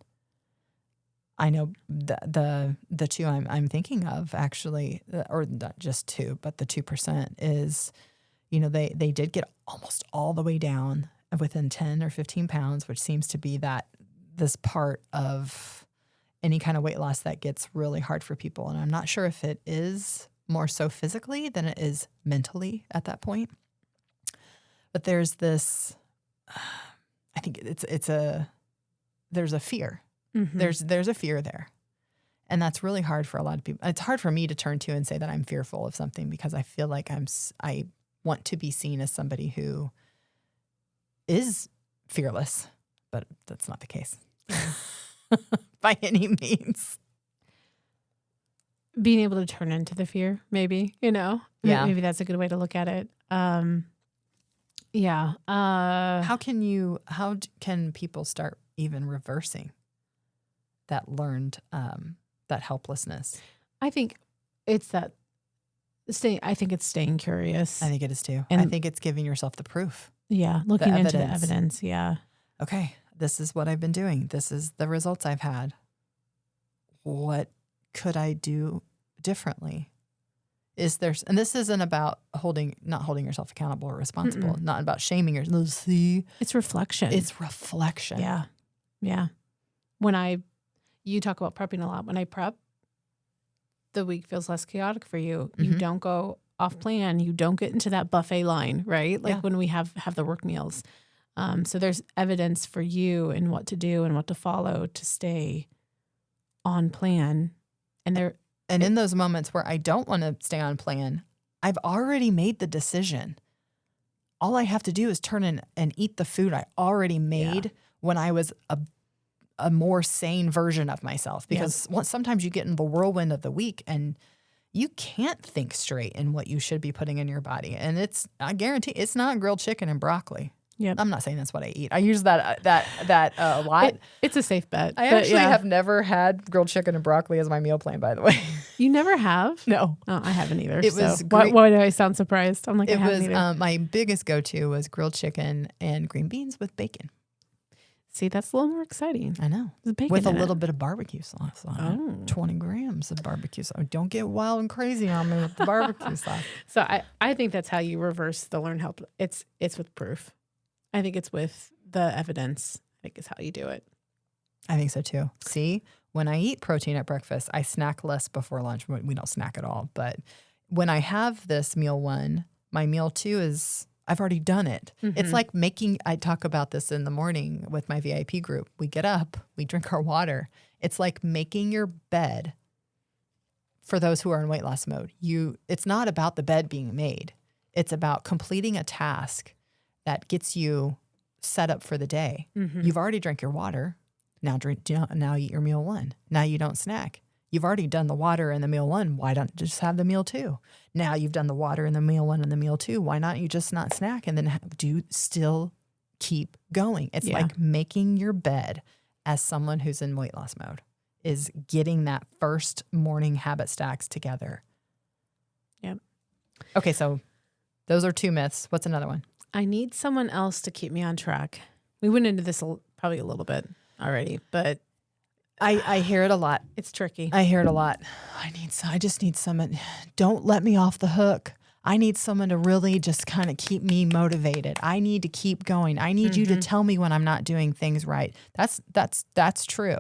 A: I know the 2 I'm thinking of actually, or not just 2, but the 2% is, they did get almost all the way down within 10 or 15 pounds, which seems to be this part of any kind of weight loss that gets really hard for people. And I'm not sure if it is more so physically than it is mentally at that point. But there's this, I think there's a fear. Mm-hmm. There's a fear there. And that's really hard for a lot of people. It's hard for me to turn to and say that I'm fearful of something because I feel like I want to be seen as somebody who is fearless, but that's not the case. By any means.
B: Being able to turn into the fear, maybe,
A: Yeah.
B: Maybe that's a good way to look at it. Yeah.
A: How can people start even reversing that learned, that helplessness?
B: I think it's it's staying curious.
A: I think it is too. And I think it's giving yourself the proof.
B: Yeah. Looking into the evidence. Yeah.
A: Okay. This is what I've been doing. This is the results I've had. What could I do differently? And this isn't about not holding yourself accountable or responsible, not about shaming yourself. See,
B: it's reflection.
A: Yeah.
B: Yeah. You talk about prepping a lot. When I prep, the week feels less chaotic for you. You don't go off plan. You don't get into that buffet line, right? Like when we have the work meals. So there's evidence for you in what to do and what to follow to stay on plan. And
A: in those moments where I don't want to stay on plan, I've already made the decision. All I have to do is turn in and eat the food I already made when I was a more sane version of myself. Because sometimes you get in the whirlwind of the week and you can't think straight in what you should be putting in your body. And I guarantee it's not grilled chicken and broccoli.
B: Yep.
A: I'm not saying that's what I eat. I use that a lot.
B: It's a safe bet.
A: I actually have never had grilled chicken and broccoli as my meal plan, by the way.
B: You never have?
A: No.
B: Oh, I haven't either.
A: It was great.
B: Why do I sound surprised? I'm like, I haven't either.
A: My biggest go-to was grilled chicken and green beans with bacon.
B: See, that's a little more exciting.
A: I know. With a little bit of barbecue sauce on it. 20 grams of barbecue sauce. Don't get wild and crazy on me with the barbecue sauce.
B: So I think that's how you reverse the learned help. It's with proof. I think it's with the evidence. I think is how you do it.
A: I think so too. See, when I eat protein at breakfast, I snack less before lunch. We don't snack at all. But when I have this meal 1, my meal 2 is, I've already done it. It's like I talk about this in the morning with my VIP group. We get up, we drink our water. It's like making your bed for those who are in weight loss mode. It's not about the bed being made. It's about completing a task that gets you set up for the day. You've already drank your water. Now eat your meal 1. Now you don't snack. You've already done the water and the meal 1. Why don't you just have the meal 2? Now you've done the water and the meal 1 and the meal 2. Why not you just not snack and then still keep going? It's like making your bed as someone who's in weight loss mode is getting that first morning habit stacks together.
B: Yep.
A: Okay, so those are 2 myths. What's another one?
B: I need someone else to keep me on track. We went into this probably a little bit already, but
A: I hear it a lot.
B: It's tricky.
A: I hear it a lot. I just need someone. Don't let me off the hook. I need someone to really just kind of keep me motivated. I need to keep going. I need you to tell me when I'm not doing things right. That's true.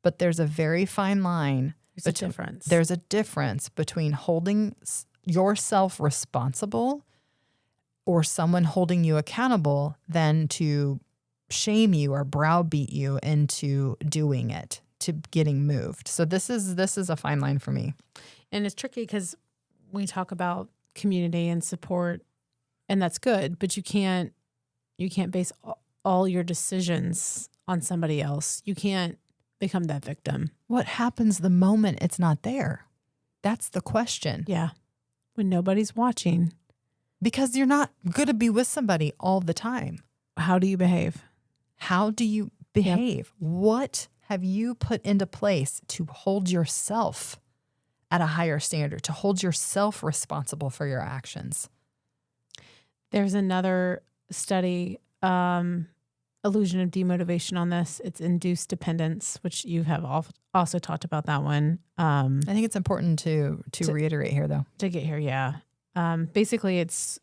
A: But there's a very fine line. There's a difference between holding yourself responsible or someone holding you accountable than to shame you or browbeat you into doing it, to getting moved. So this is a fine line for me.
B: And it's tricky because we talk about community and support, and that's good, but you can't base all your decisions on somebody else. You can't become that victim.
A: What happens the moment it's not there? That's the question.
B: Yeah. When nobody's watching.
A: Because you're not going to be with somebody all the time.
B: How do you behave?
A: Yep. What have you put into place to hold yourself at a higher standard, to hold yourself responsible for your actions?
B: There's another study, illusion of demotivation on this. It's induced dependence, which you have also talked about that one.
A: I think it's important to reiterate here, though.
B: To get here, yeah. Basically, it's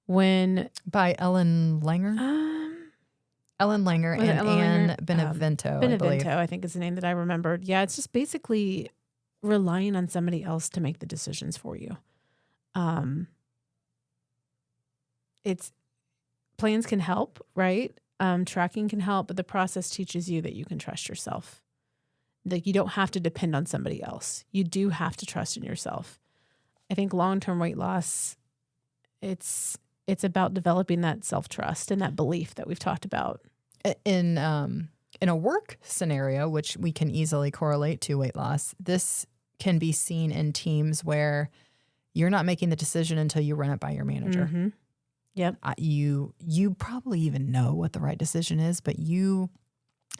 B: when...
A: By Ellen Langer? Ellen Langer and Anne Benevento,
B: Benevento, I think is the name that I remembered. Yeah, it's just basically relying on somebody else to make the decisions for you. It's plans can help, right? Tracking can help, but the process teaches you that you can trust yourself. Like, you don't have to depend on somebody else. You do have to trust in yourself. I think long-term weight loss, it's about developing that self-trust and that belief that we've talked about.
A: In a work scenario, which we can easily correlate to weight loss, this can be seen in teams where you're not making the decision until you run it by your manager.
B: Mm-hmm. Yep.
A: You probably even know what the right decision is, but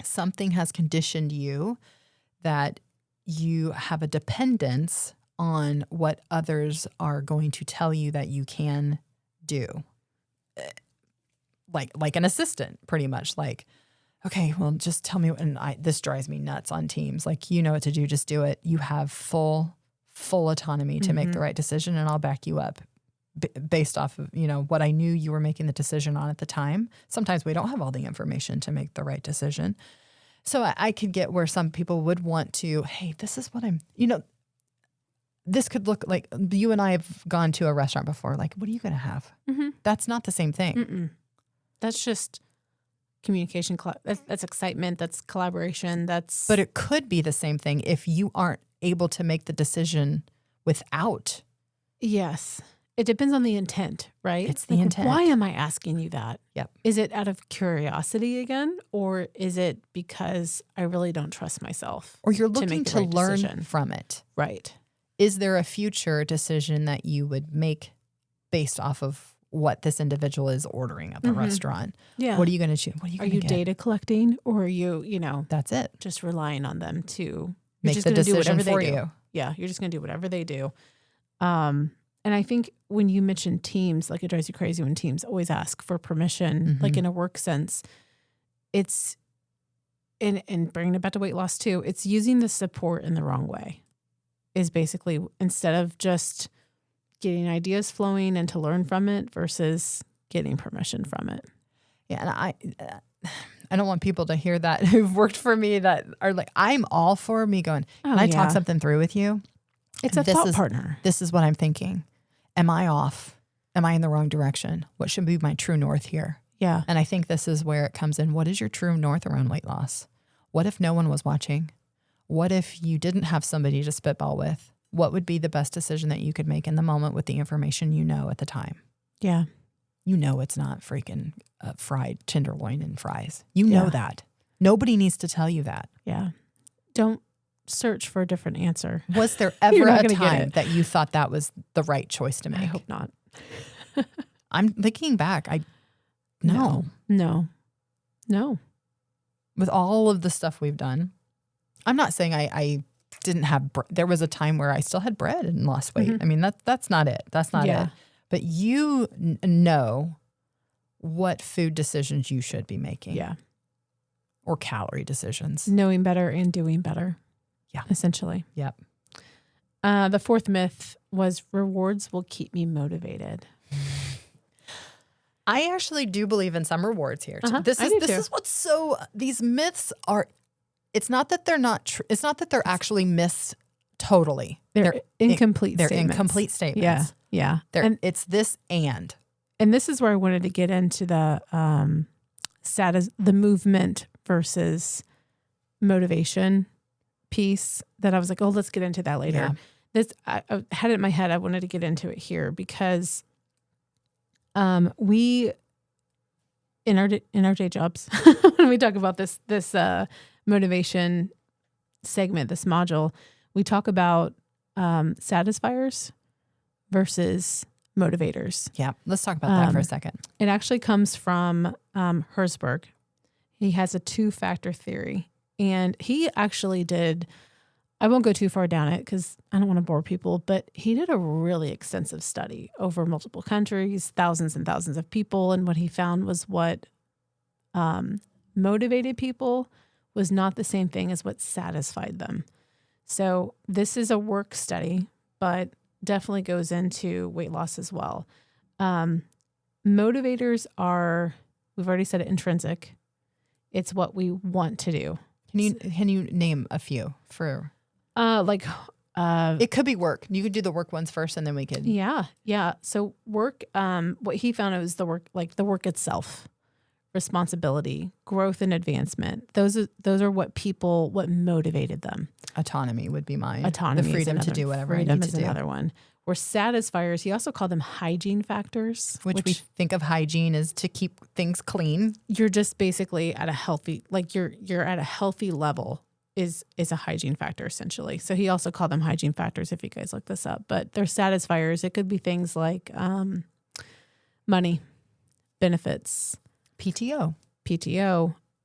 A: something has conditioned you that you have a dependence on what others are going to tell you that you can do. Like an assistant, pretty much. Like, okay, well, just tell me. And this drives me nuts on teams. Like, you know what to do, just do it. You have full autonomy to make the right decision, and I'll back you up based off of, what I knew you were making the decision on at the time. Sometimes we don't have all the information to make the right decision. So I could get where some people would want to, hey, this is what this could look like. You and I have gone to a restaurant before. Like, what are you going to have? Mm-hmm. That's not the same thing.
B: Mm-mm. That's just communication. That's excitement. That's collaboration.
A: But it could be the same thing if you aren't able to make the decision without.
B: Yes. It depends on the intent, right?
A: It's the intent.
B: Why am I asking you that?
A: Yep.
B: Is it out of curiosity again? Or is it because I really don't trust myself?
A: Or you're looking to learn
B: decision
A: from it.
B: Right.
A: Is there a future decision that you would make based off of what this individual is ordering at the restaurant?
B: Yeah.
A: What are you going to choose?
B: Are you data collecting, or are you,
A: That's it.
B: just relying on them to
A: Make the decision for you?
B: Yeah. You're just going to do whatever they do. And I think when you mention teams, like, it drives you crazy when teams always ask for permission, like in a work sense. It's, and bringing it back to weight loss too, it's using the support in the wrong way. Is basically, instead of just getting ideas flowing and to learn from it versus getting permission from it.
A: Yeah, and I don't want people to hear that who've worked for me that are like, I'm all for me going, can I talk something through with you?
B: It's a thought partner.
A: This is what I'm thinking. Am I off? Am I in the wrong direction? What should be my true north here?
B: Yeah.
A: And I think this is where it comes in. What is your true north around weight loss? What if no one was watching? What if you didn't have somebody to spitball with? What would be the best decision that you could make in the moment with the information you know at the time?
B: Yeah.
A: It's not freaking fried tenderloin and fries. You know that. Nobody needs to tell you that.
B: Yeah. Don't search for a different answer.
A: Was there ever a time that you thought that was the right choice to make?
B: I hope not.
A: I'm thinking back. No. With all of the stuff we've done, I'm not saying I didn't have, there was a time where I still had bread and lost weight. I mean, that's not it. That's not it. But you know what food decisions you should be making.
B: Yeah.
A: Or calorie decisions.
B: Knowing better and doing better.
A: Yeah.
B: Essentially.
A: Yep.
B: The fourth myth was rewards will keep me motivated.
A: I actually do believe in some rewards here.
B: Uh-huh.
A: This is what's so, these myths are, it's not that they're not it's not that they're actually myths totally.
B: They're incomplete
A: they're
B: statements.
A: incomplete statements.
B: Yeah.
A: It's this and
B: this is where I wanted to get into the the movement versus motivation piece that I was like, oh, let's get into that later.
A: Yeah.
B: I had it in my head. I wanted to get into it here because we in our day jobs when we talk about this motivation segment, this module, we talk about satisfiers versus motivators.
A: Yeah, let's talk about that for a second.
B: It actually comes from Herzberg. He has a 2-factor theory, and he actually did. I won't go too far down it because I don't want to bore people, but he did a really extensive study over multiple countries, thousands and thousands of people. And what he found was what motivated people was not the same thing as what satisfied them. So this is a work study, but definitely goes into weight loss as well. Motivators are, we've already said it, intrinsic. It's what we want to do.
A: Can you name a few for...
B: it
A: could be work. You could do the work ones first and then we could.
B: Yeah. So work, what he found was the work itself, responsibility, growth and advancement. Those are what motivated them.
A: Autonomy would be mine.
B: Autonomy,
A: the freedom to do whatever I need to do.
B: Another one. Or satisfiers, he also called them hygiene factors.
A: Which we think of hygiene as to keep things clean.
B: You're just basically at a healthy, you're at a healthy level is a hygiene factor essentially. So he also called them hygiene factors if you guys look this up. But they're satisfiers. It could be things like money, benefits,
A: PTO,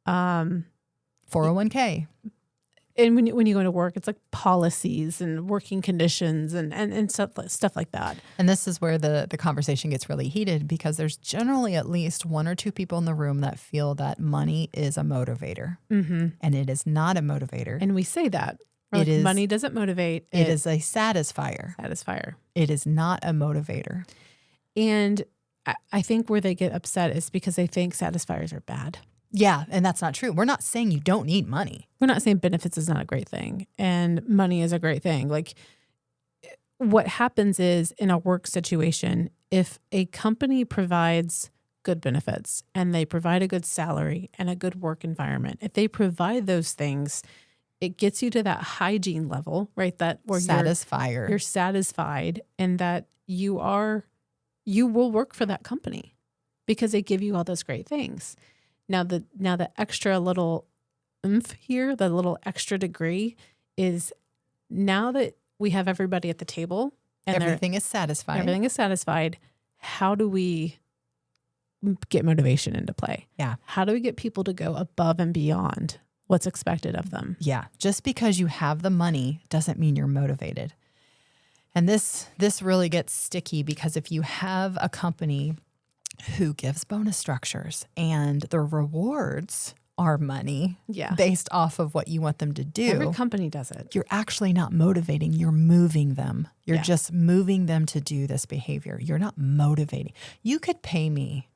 B: 401k. And when you go to work, it's like policies and working conditions and stuff like that.
A: And this is where the conversation gets really heated because there's generally at least one or two people in the room that feel that money is a motivator. Mm-hmm. And it is not a motivator.
B: And we say that. Money doesn't motivate.
A: It is a satisfier. It is not a motivator.
B: And I think where they get upset is because they think satisfiers are bad.
A: Yeah, and that's not true. We're not saying you don't need money.
B: We're not saying benefits is not a great thing and money is a great thing. Like what happens is in a work situation, if a company provides good benefits and they provide a good salary and a good work environment, if they provide those things, it gets you to that hygiene level, right? That where you're satisfied and that you will work for that company because they give you all those great things. Now the extra little oomph here, the little extra degree is now that we have everybody at the table and
A: everything is satisfied.
B: How do we get motivation into play?
A: Yeah.
B: How do we get people to go above and beyond what's expected of them?
A: Yeah. Just because you have the money doesn't mean you're motivated. And this really gets sticky because if you have a company who gives bonus structures and the rewards are money based off of what you want them to do.
B: Every company does it.
A: You're actually not motivating. You're moving them. You're just moving them to do this behavior. You're not motivating. You could pay me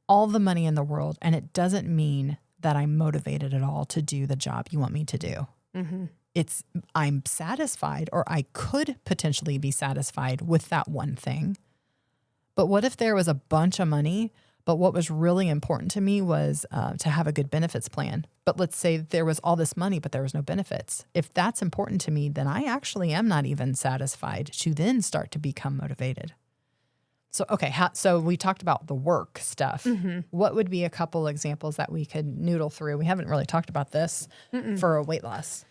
A: all the money in the world and it doesn't mean that I'm motivated at all to do the job you want me to do. Mm-hmm. I'm satisfied or I could potentially be satisfied with that one thing. But what if there was a bunch of money, but what was really important to me was to have a good benefits plan. But let's say there was all this money, but there was no benefits. If that's important to me, then I actually am not even satisfied to then start to become motivated. So, okay, so we talked about the work stuff. Mm-hmm. What would be a couple examples that we could noodle through? We haven't really talked about this for a weight loss.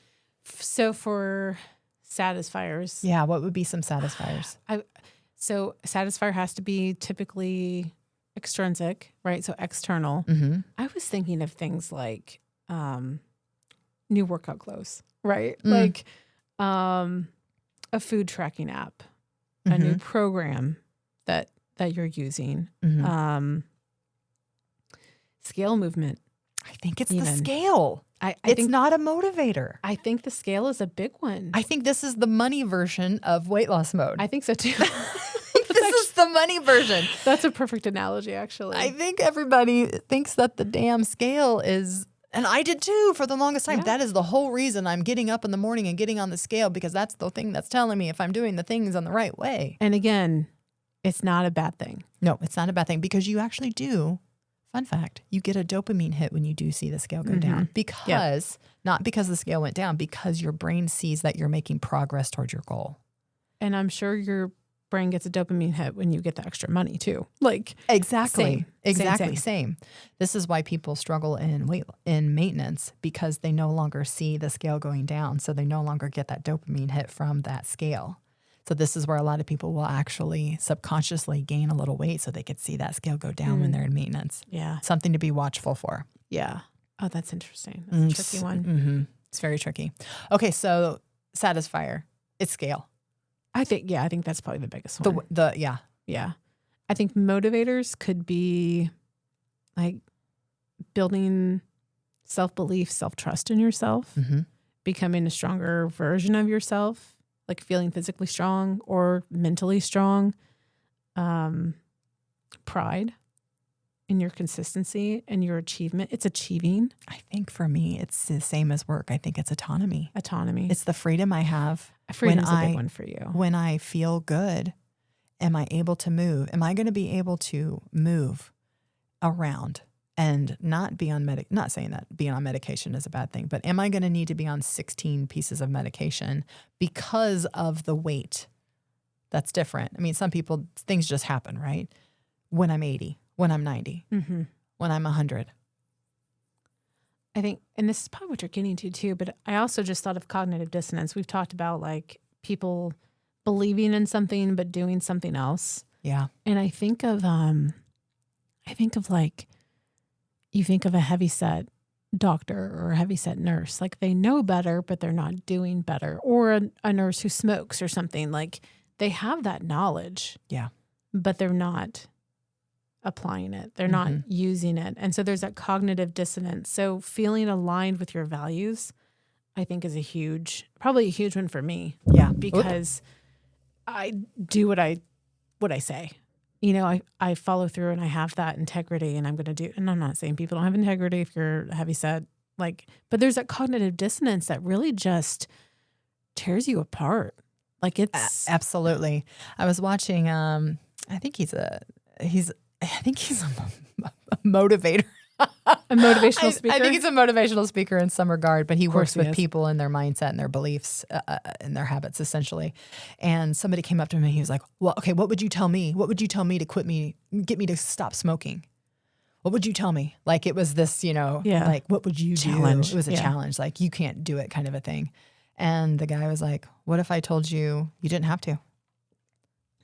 B: So for satisfiers.
A: Yeah, what would be some satisfiers?
B: So satisfier has to be typically extrinsic, right? So external.
A: Mm-hmm.
B: I was thinking of things like new workout clothes, right? Like a food tracking app, a new program that you're using, scale movement.
A: I think it's the scale. It's not a motivator.
B: I think the scale is a big one.
A: I think this is the money version of weight loss mode.
B: I think so too.
A: This is the money version.
B: That's a perfect analogy, actually.
A: I think everybody thinks that the damn scale is, and I did too for the longest time. Yeah. That is the whole reason I'm getting up in the morning and getting on the scale, because that's the thing that's telling me if I'm doing the things on the right way.
B: And again, it's not a bad thing.
A: No, it's not a bad thing, because you actually do. Fun fact, you get a dopamine hit when you do see the scale go down, because not because the scale went down, because your brain sees that you're making progress towards your goal.
B: And I'm sure your brain gets a dopamine hit when you get the extra money too. Like
A: exactly. Same. This is why people struggle in maintenance, because they no longer see the scale going down. So they no longer get that dopamine hit from that scale. So this is where a lot of people will actually subconsciously gain a little weight so they could see that scale go down when they're in maintenance.
B: Yeah.
A: Something to be watchful for.
B: Yeah. Oh, that's interesting. That's a tricky one.
A: Mm-hmm. It's very tricky. Okay, so satisfier, it's scale.
B: I think that's probably the biggest one.
A: Yeah.
B: I think motivators could be like building self-belief, self-trust in yourself, becoming a stronger version of yourself, like feeling physically strong or mentally strong, pride in your consistency and your achievement. It's achieving.
A: I think for me, it's the same as work. I think it's autonomy.
B: It's
A: the freedom I have.
B: Freedom's a big one for you.
A: When I feel good, am I able to move? Am I going to be able to move around and not be on not saying that being on medication is a bad thing, but am I going to need to be on 16 pieces of medication because of the weight? That's different. I mean, some people, things just happen, right? When I'm 80, when I'm 90, when I'm 100.
B: I think, and this is probably what you're getting to too, but I also just thought of cognitive dissonance. We've talked about like people believing in something but doing something else.
A: Yeah.
B: And I think of like, you think of a heavyset doctor or a heavyset nurse, like they know better, but they're not doing better. Or a nurse who smokes or something, like they have that knowledge.
A: Yeah.
B: But they're not applying it. They're not using it. And so there's that cognitive dissonance. So feeling aligned with your values, I think is probably a huge one for me.
A: Yeah.
B: Because I do what I say. You know, I follow through and I have that integrity, and I'm going to do, and I'm not saying people don't have integrity if you're heavy set, like, but there's that cognitive dissonance that really just tears you apart. Like it's
A: absolutely. I was watching, I think he's a motivator.
B: A motivational speaker?
A: I think he's a motivational speaker in some regard, but he works with people and their mindset and their beliefs and their habits, essentially. And somebody came up to him and he was like, well, okay, what would you tell me? What would you tell me to get me to stop smoking? What would you tell me? Like it was this, like, what would you
B: challenge.
A: Do? It was a challenge, like you can't do it kind of a thing. And the guy was like, what if I told you you didn't have to?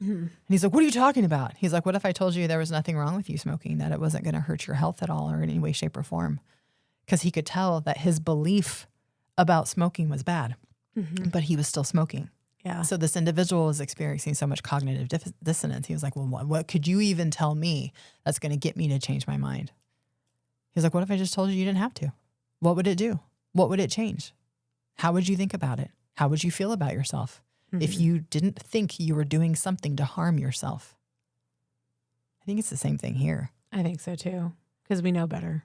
A: And he's like, what are you talking about? He's like, what if I told you there was nothing wrong with you smoking, that it wasn't going to hurt your health at all or in any way, shape, or form? Because he could tell that his belief about smoking was bad, but he was still smoking.
B: Yeah.
A: So this individual was experiencing so much cognitive dissonance. He was like, well, what could you even tell me that's going to get me to change my mind? He's like, what if I just told you didn't have to? What would it do? What would it change? How would you think about it? How would you feel about yourself? If you didn't think you were doing something to harm yourself? I think it's the same thing here.
B: I think so too, because we know better,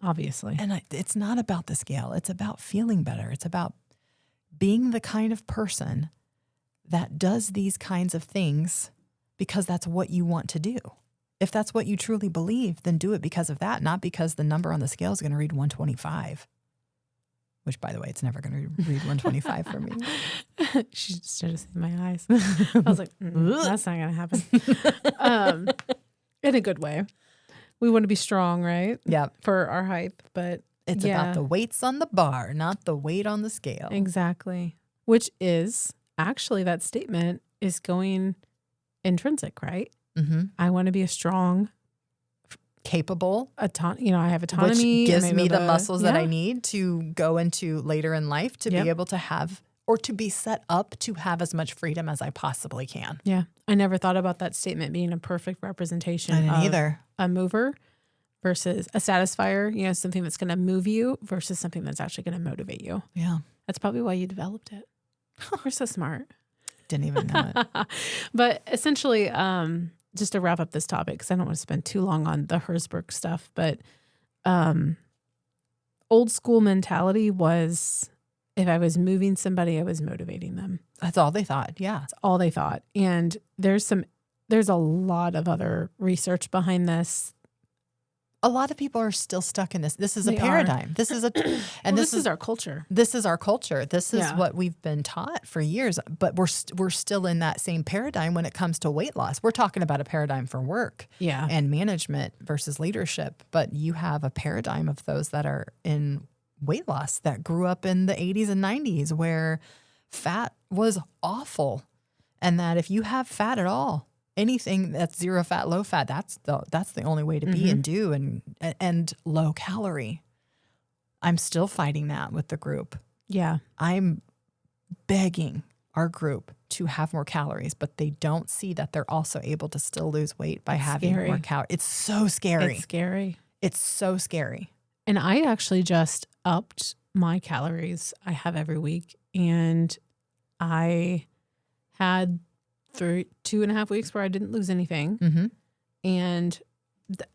B: obviously.
A: And it's not about the scale. It's about feeling better. It's about being the kind of person that does these kinds of things because that's what you want to do. If that's what you truly believe, then do it because of that, not because the number on the scale is going to read 125. Which, by the way, it's never going to read 125 for me.
B: She should have seen my eyes. I was like, that's not going to happen. In a good way. We want to be strong, right?
A: Yeah.
B: For our height, but
A: it's about the weights on the bar, not the weight on the scale.
B: Exactly. Which is actually, that statement is going intrinsic, right? I want to be a strong,
A: capable,
B: I have autonomy,
A: which gives me the muscles that I need to go into later in life to be able to have, or to be set up to have as much freedom as I possibly can.
B: Yeah. I never thought about that statement being a perfect representation
A: I didn't
B: of
A: either.
B: A mover, versus a satisfier, something that's going to move you versus something that's actually going to motivate you.
A: Yeah.
B: That's probably why you developed it. You're so smart.
A: Didn't even know it.
B: But essentially, just to wrap up this topic, because I don't want to spend too long on the Herzberg stuff, but old school mentality was, if I was moving somebody, I was motivating them.
A: That's all they thought. Yeah.
B: That's all they thought. And there's a lot of other research behind this.
A: A lot of people are still stuck in this. This is a
B: They
A: paradigm.
B: are.
A: This is a,
B: and this is our culture.
A: This is our culture. This is what we've been taught for years. But we're still in that same paradigm when it comes to weight loss. We're talking about a paradigm for work, and management versus leadership. But you have a paradigm of those that are in weight loss that grew up in the 80s and 90s, where fat was awful, and that if you have fat at all, anything that's zero fat, low fat, that's the only way to be and do, and low calorie. I'm still fighting that with the group.
B: Yeah.
A: I'm begging our group to have more calories, but they don't see that they're also able to still lose weight by having more calories. It's so scary.
B: It's scary.
A: It's so scary.
B: And I actually just upped my calories I have every week. And I had 2.5 weeks where I didn't lose anything.
A: Mm-hmm.
B: And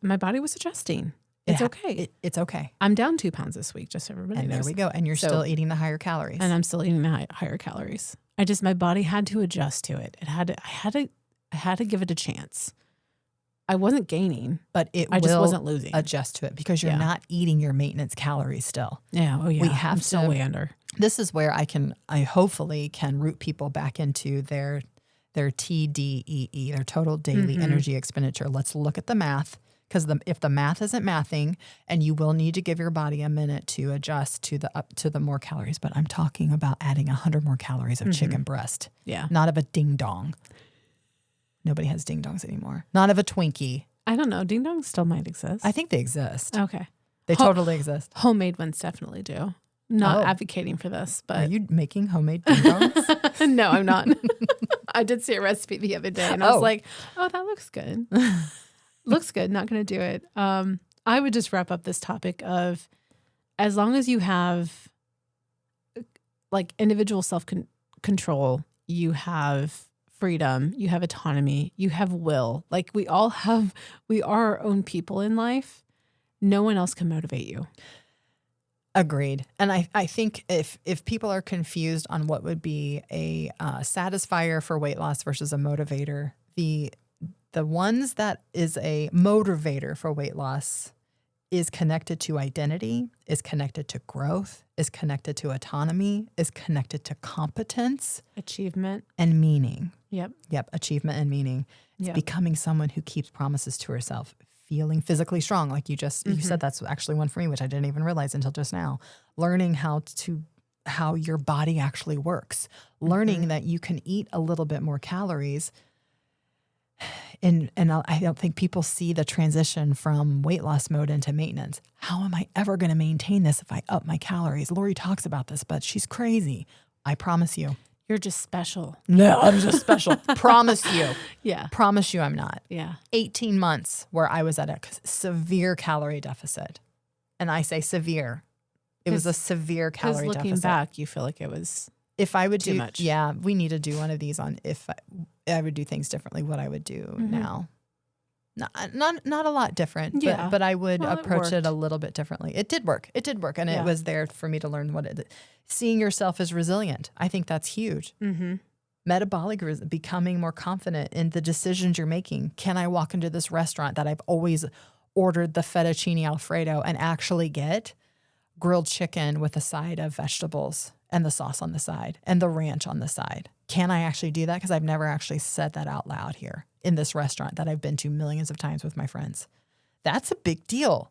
B: my body was adjusting. It's okay.
A: It's okay.
B: I'm down 2 pounds this week, just so everybody knows.
A: And there we go. And you're still eating the higher calories.
B: And I'm still eating the higher calories. My body had to adjust to it. I had to give it a chance. I wasn't gaining,
A: but I
B: just wasn't losing.
A: Adjust to it because you're not eating your maintenance calories still.
B: Yeah. Oh yeah.
A: We have
B: I'm
A: to
B: still way under.
A: This is where I hopefully can root people back into their TDEE, their total daily energy expenditure. Let's look at the math, because if the math isn't mathing, and you will need to give your body a minute to adjust to the more calories. But I'm talking about adding 100 more calories of chicken breast.
B: Yeah.
A: Not of a ding dong. Nobody has ding dongs anymore. Not of a Twinkie.
B: I don't know. Ding dongs still might exist.
A: I think they exist.
B: Okay.
A: They totally exist.
B: Homemade ones definitely do. Not advocating for this, but...
A: Are you making homemade ding dongs?
B: No, I'm not. I did see a recipe the other day, and I was like, oh, that looks good. Looks good. Not going to do it. I would just wrap up this topic of, as long as you have like individual self-control, you have freedom, you have autonomy, you have will. Like we are our own people in life. No one else can motivate you.
A: Agreed. And I think if people are confused on what would be a satisfier for weight loss versus a motivator, the ones that is a motivator for weight loss is connected to identity, is connected to growth, is connected to autonomy, is connected to competence,
B: achievement,
A: and meaning.
B: Yep.
A: Achievement and meaning. It's becoming someone who keeps promises to herself. Feeling physically strong, like you said, that's actually one for me, which I didn't even realize until just now. Learning how your body actually works. Learning that you can eat a little bit more calories. And I don't think people see the transition from weight loss mode into maintenance. How am I ever going to maintain this if I up my calories? Lori talks about this, but she's crazy. I promise you.
B: You're just special.
A: No, I'm just special. Promise you.
B: Yeah.
A: Promise you I'm not.
B: Yeah.
A: 18 months where I was at a severe calorie deficit. And I say severe. It was a severe calorie deficit.
B: Looking back, you feel like it was
A: if I would
B: too much.
A: Yeah, we need to do one of these on if I would do things differently, what I would do now. Not a lot different, but I would approach it a little bit differently. It did work. And it was there for me to learn seeing yourself as resilient. I think that's huge.
B: Mm-hmm.
A: Metabolic, becoming more confident in the decisions you're making. Can I walk into this restaurant that I've always ordered the fettuccine Alfredo and actually get grilled chicken with a side of vegetables and the sauce on the side and the ranch on the side? Can I actually do that? Because I've never actually said that out loud here in this restaurant that I've been to millions of times with my friends. That's a big deal.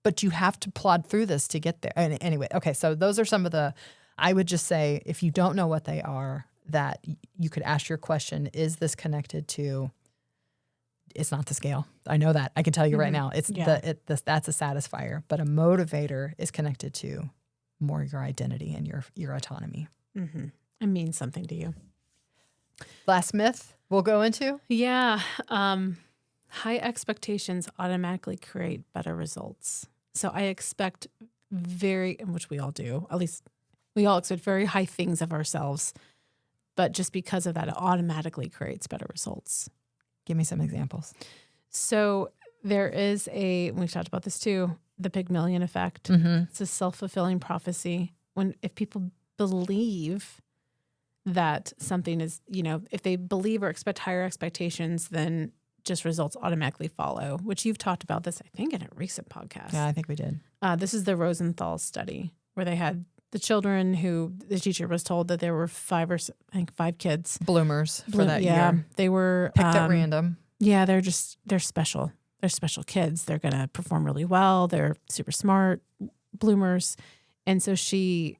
A: But you have to plod through this to get there. Anyway, okay, so those are some of I would just say, if you don't know what they are, that you could ask your question, is this connected to, it's not the scale. I know that. I can tell you right now. It's that's a satisfier. But a motivator is connected to more your identity and your autonomy.
B: Mm-hmm. It means something to you.
A: Last myth we'll go into?
B: Yeah. High expectations automatically create better results. So I expect which we all do, at least we all expect very high things of ourselves, but just because of that, it automatically creates better results.
A: Give me some examples.
B: So there is we've talked about this too, the Pygmalion effect.
A: Mm-hmm.
B: It's a self-fulfilling prophecy. If people believe that something is, if they believe or expect higher expectations, then just results automatically follow, which you've talked about this, I think, in a recent podcast.
A: Yeah, I think we did.
B: This is the Rosenthal study where they had the children who the teacher was told that there were 5 kids.
A: Bloomers for that year.
B: They were
A: picked at random.
B: Yeah, they're special. They're special kids. They're going to perform really well. They're super smart, bloomers. And so she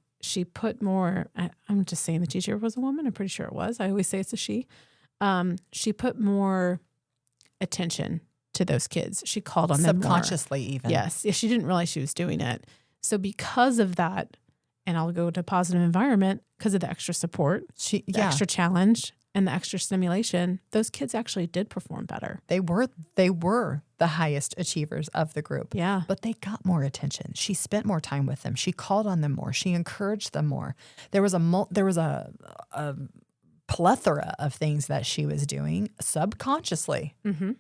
B: put more, I'm just saying the teacher was a woman. I'm pretty sure it was. I always say it's a she. She put more attention to those kids. She called on them
A: subconsciously
B: more.
A: even.
B: Yes. She didn't realize she was doing it. So because of that, and I'll go to positive environment, because of the extra support, the extra challenge, and the extra stimulation, those kids actually did perform better.
A: They were the highest achievers of the group.
B: Yeah.
A: But they got more attention. She spent more time with them. She called on them more. She encouraged them more. There was a plethora of things that she was doing subconsciously.
B: Mm-hmm.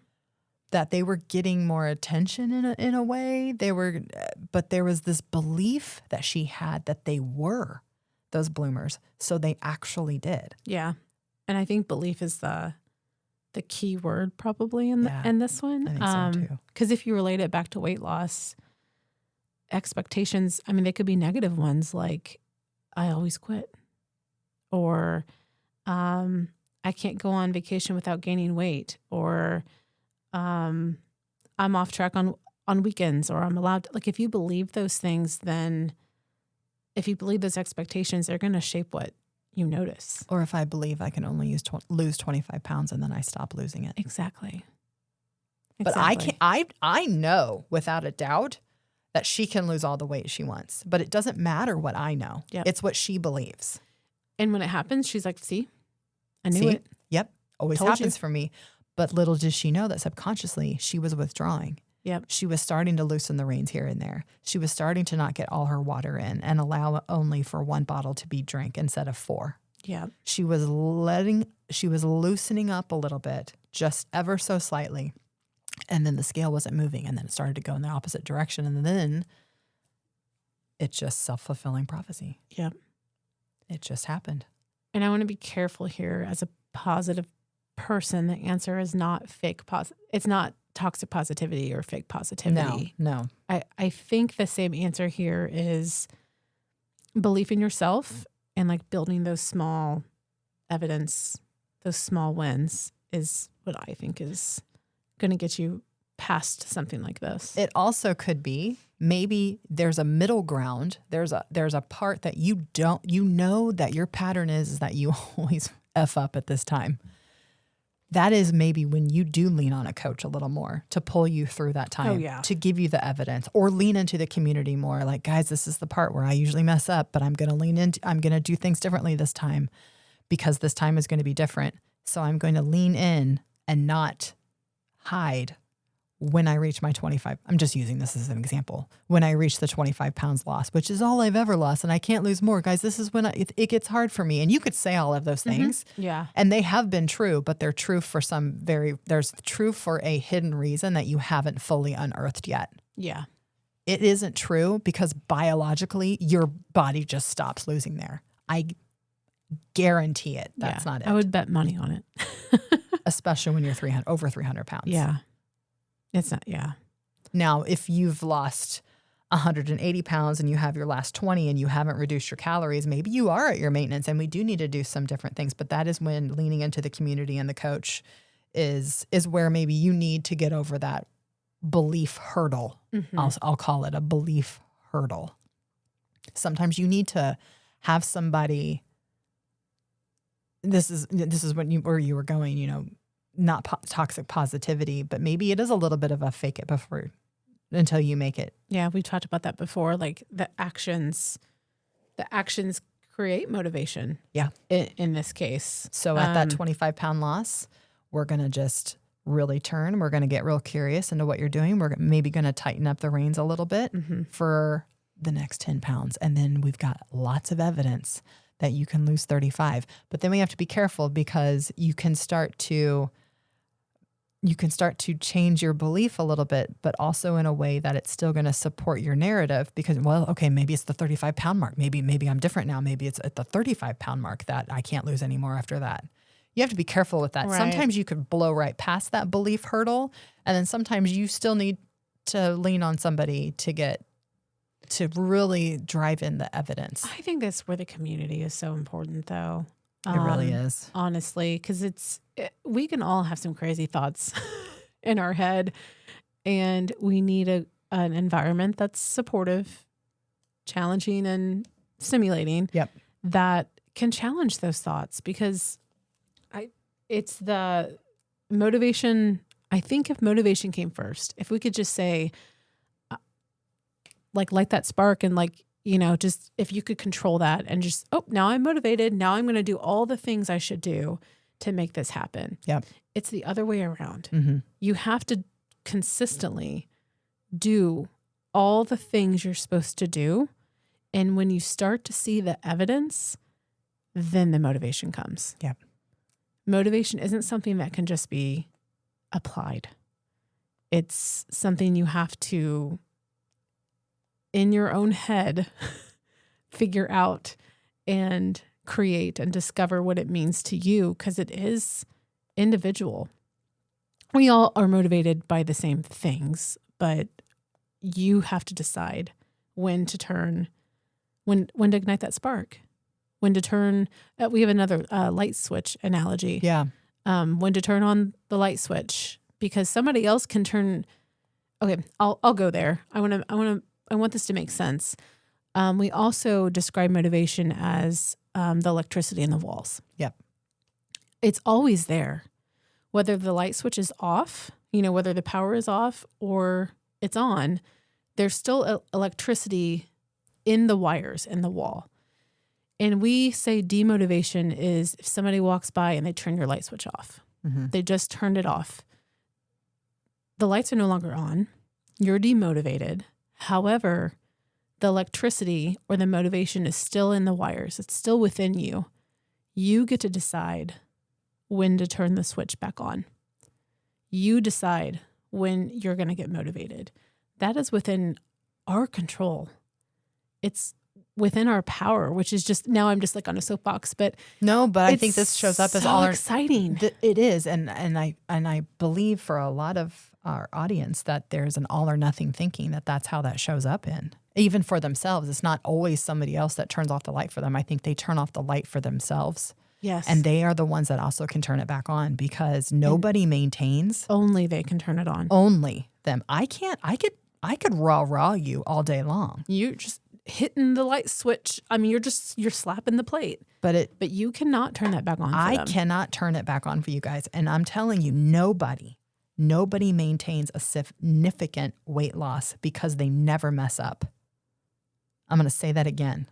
A: That they were getting more attention in a way. But there was this belief that she had that they were those bloomers. So they actually did.
B: Yeah. And I think belief is the key word probably in this one.
A: I think so too.
B: Because if you relate it back to weight loss, expectations, I mean, they could be negative ones like, I always quit. Or I can't go on vacation without gaining weight. Or I'm off track on weekends, or I'm allowed to, like, if you believe those things, then if you believe those expectations, they're going to shape what you notice.
A: Or if I believe I can only lose 25 pounds and then I stop losing it.
B: Exactly.
A: But I know without a doubt that she can lose all the weight she wants, but it doesn't matter what I know.
B: Yep.
A: It's what she believes.
B: And when it happens, she's like, see, I knew it.
A: Yep. Always
B: Told
A: happens
B: you.
A: for me. But little does she know that subconsciously she was withdrawing.
B: Yep.
A: She was starting to loosen the reins here and there. She was starting to not get all her water in and allow only for 1 bottle to be drank instead of 4.
B: Yeah.
A: She was loosening up a little bit, just ever so slightly. And then the scale wasn't moving, and then it started to go in the opposite direction. And then it's just self-fulfilling prophecy.
B: Yep.
A: It just happened.
B: And I want to be careful here as a positive person. The answer is not it's not toxic positivity or fake positivity.
A: No.
B: I think the same answer here is belief in yourself and like building those small evidence, those small wins is what I think is going to get you past something like this.
A: It also could be maybe there's a middle ground. There's a part that you know that your pattern is that you always F up at this time. That is maybe when you do lean on a coach a little more to pull you through that time, to give you the evidence, or lean into the community more. Like, guys, this is the part where I usually mess up, but I'm going to do things differently this time because this time is going to be different. So I'm going to lean in and not hide when I reach my 25. I'm just using this as an example. When I reach the 25 pounds lost, which is all I've ever lost, and I can't lose more. Guys, this is when it gets hard for me. And you could say all of those things.
B: Mm-hmm. Yeah.
A: And they have been true, but they're true for there's true for a hidden reason that you haven't fully unearthed yet.
B: Yeah.
A: It isn't true because biologically your body just stops losing there. I guarantee it. That's not it.
B: I would bet money on it.
A: Especially when you're over 300 pounds.
B: Yeah. It's not,
A: Now, if you've lost 180 pounds and you have your last 20 and you haven't reduced your calories, maybe you are at your maintenance and we do need to do some different things. But that is when leaning into the community and the coach is where maybe you need to get over that belief hurdle.
B: Mm-hmm.
A: I'll call it a belief hurdle. Sometimes you need to have somebody. This is where you were going, not toxic positivity, but maybe it is a little bit of a fake it until you make it.
B: Yeah, we talked about that before. Like the actions create motivation.
A: Yeah.
B: In this case.
A: So at that 25 pound loss, we're going to just really turn. We're going to get real curious into what you're doing. We're maybe going to tighten up the reins a little bit for the next 10 pounds. And then we've got lots of evidence that you can lose 35. But then we have to be careful because you can start to change your belief a little bit, but also in a way that it's still going to support your narrative because, well, okay, maybe it's the 35-pound mark. Maybe I'm different now. Maybe it's at the 35-pound mark that I can't lose anymore after that. You have to be careful with that. Right. Sometimes you could blow right past that belief hurdle, and then sometimes you still need to lean on somebody to really drive in the evidence.
B: I think that's where the community is so important, though.
A: It really is.
B: Honestly, because we can all have some crazy thoughts in our head, and we need an environment that's supportive, challenging, and stimulating.
A: Yep.
B: That can challenge those thoughts because it's the motivation. I think if motivation came first, if we could just say, light that spark and just if you could control that and just, now I'm motivated. Now I'm going to do all the things I should do to make this happen.
A: Yep.
B: It's the other way around.
A: Mm-hmm.
B: You have to consistently do all the things you're supposed to do. And when you start to see the evidence, then the motivation comes.
A: Yep.
B: Motivation isn't something that can just be applied. It's something you have to, in your own head, figure out and create and discover what it means to you because it is individual. We all are motivated by the same things, but you have to decide when to turn, when to ignite that spark, when to turn. We have another light switch analogy.
A: Yeah.
B: When to turn on the light switch because somebody else can turn. Okay, I'll go there. I want this to make sense. We also describe motivation as the electricity in the walls.
A: Yep.
B: It's always there. Whether the light switch is off, whether the power is off or it's on, there's still electricity in the wires in the wall. And we say demotivation is if somebody walks by and they turn your light switch off. Mm-hmm. They just turned it off. The lights are no longer on. You're demotivated. However, the electricity or the motivation is still in the wires. It's still within you. You get to decide when to turn the switch back on. You decide when you're going to get motivated. That is within our control. It's within our power, which is just, now I'm just on a soapbox, but
A: no, but I think this shows up as all
B: exciting.
A: It is. And I believe for a lot of our audience that there's an all or nothing thinking that's how that shows up in. Even for themselves, it's not always somebody else that turns off the light for them. I think they turn off the light for themselves.
B: Yes.
A: And they are the ones that also can turn it back on because nobody maintains.
B: Only they can turn it on.
A: Only them. I can't. I could rah you all day long.
B: You're just hitting the light switch. I mean, you're slapping the plate. But you cannot turn that back on for them.
A: I cannot turn it back on for you guys. And I'm telling you, nobody maintains a significant weight loss because they never mess up. I'm going to say that again.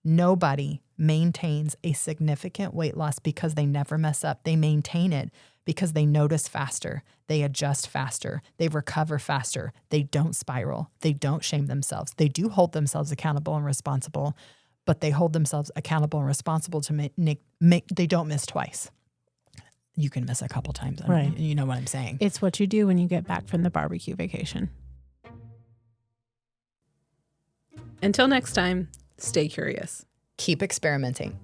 A: Nobody maintains a significant weight loss because they never mess up. They maintain it because they notice faster. They adjust faster. They recover faster. They don't spiral. They don't shame themselves. They do hold themselves accountable and responsible, but they hold themselves accountable and responsible to make they don't miss twice. You can miss a couple times.
B: Right.
A: You know what I'm saying.
B: It's what you do when you get back from the barbecue vacation. Until next time, stay curious.
A: Keep experimenting.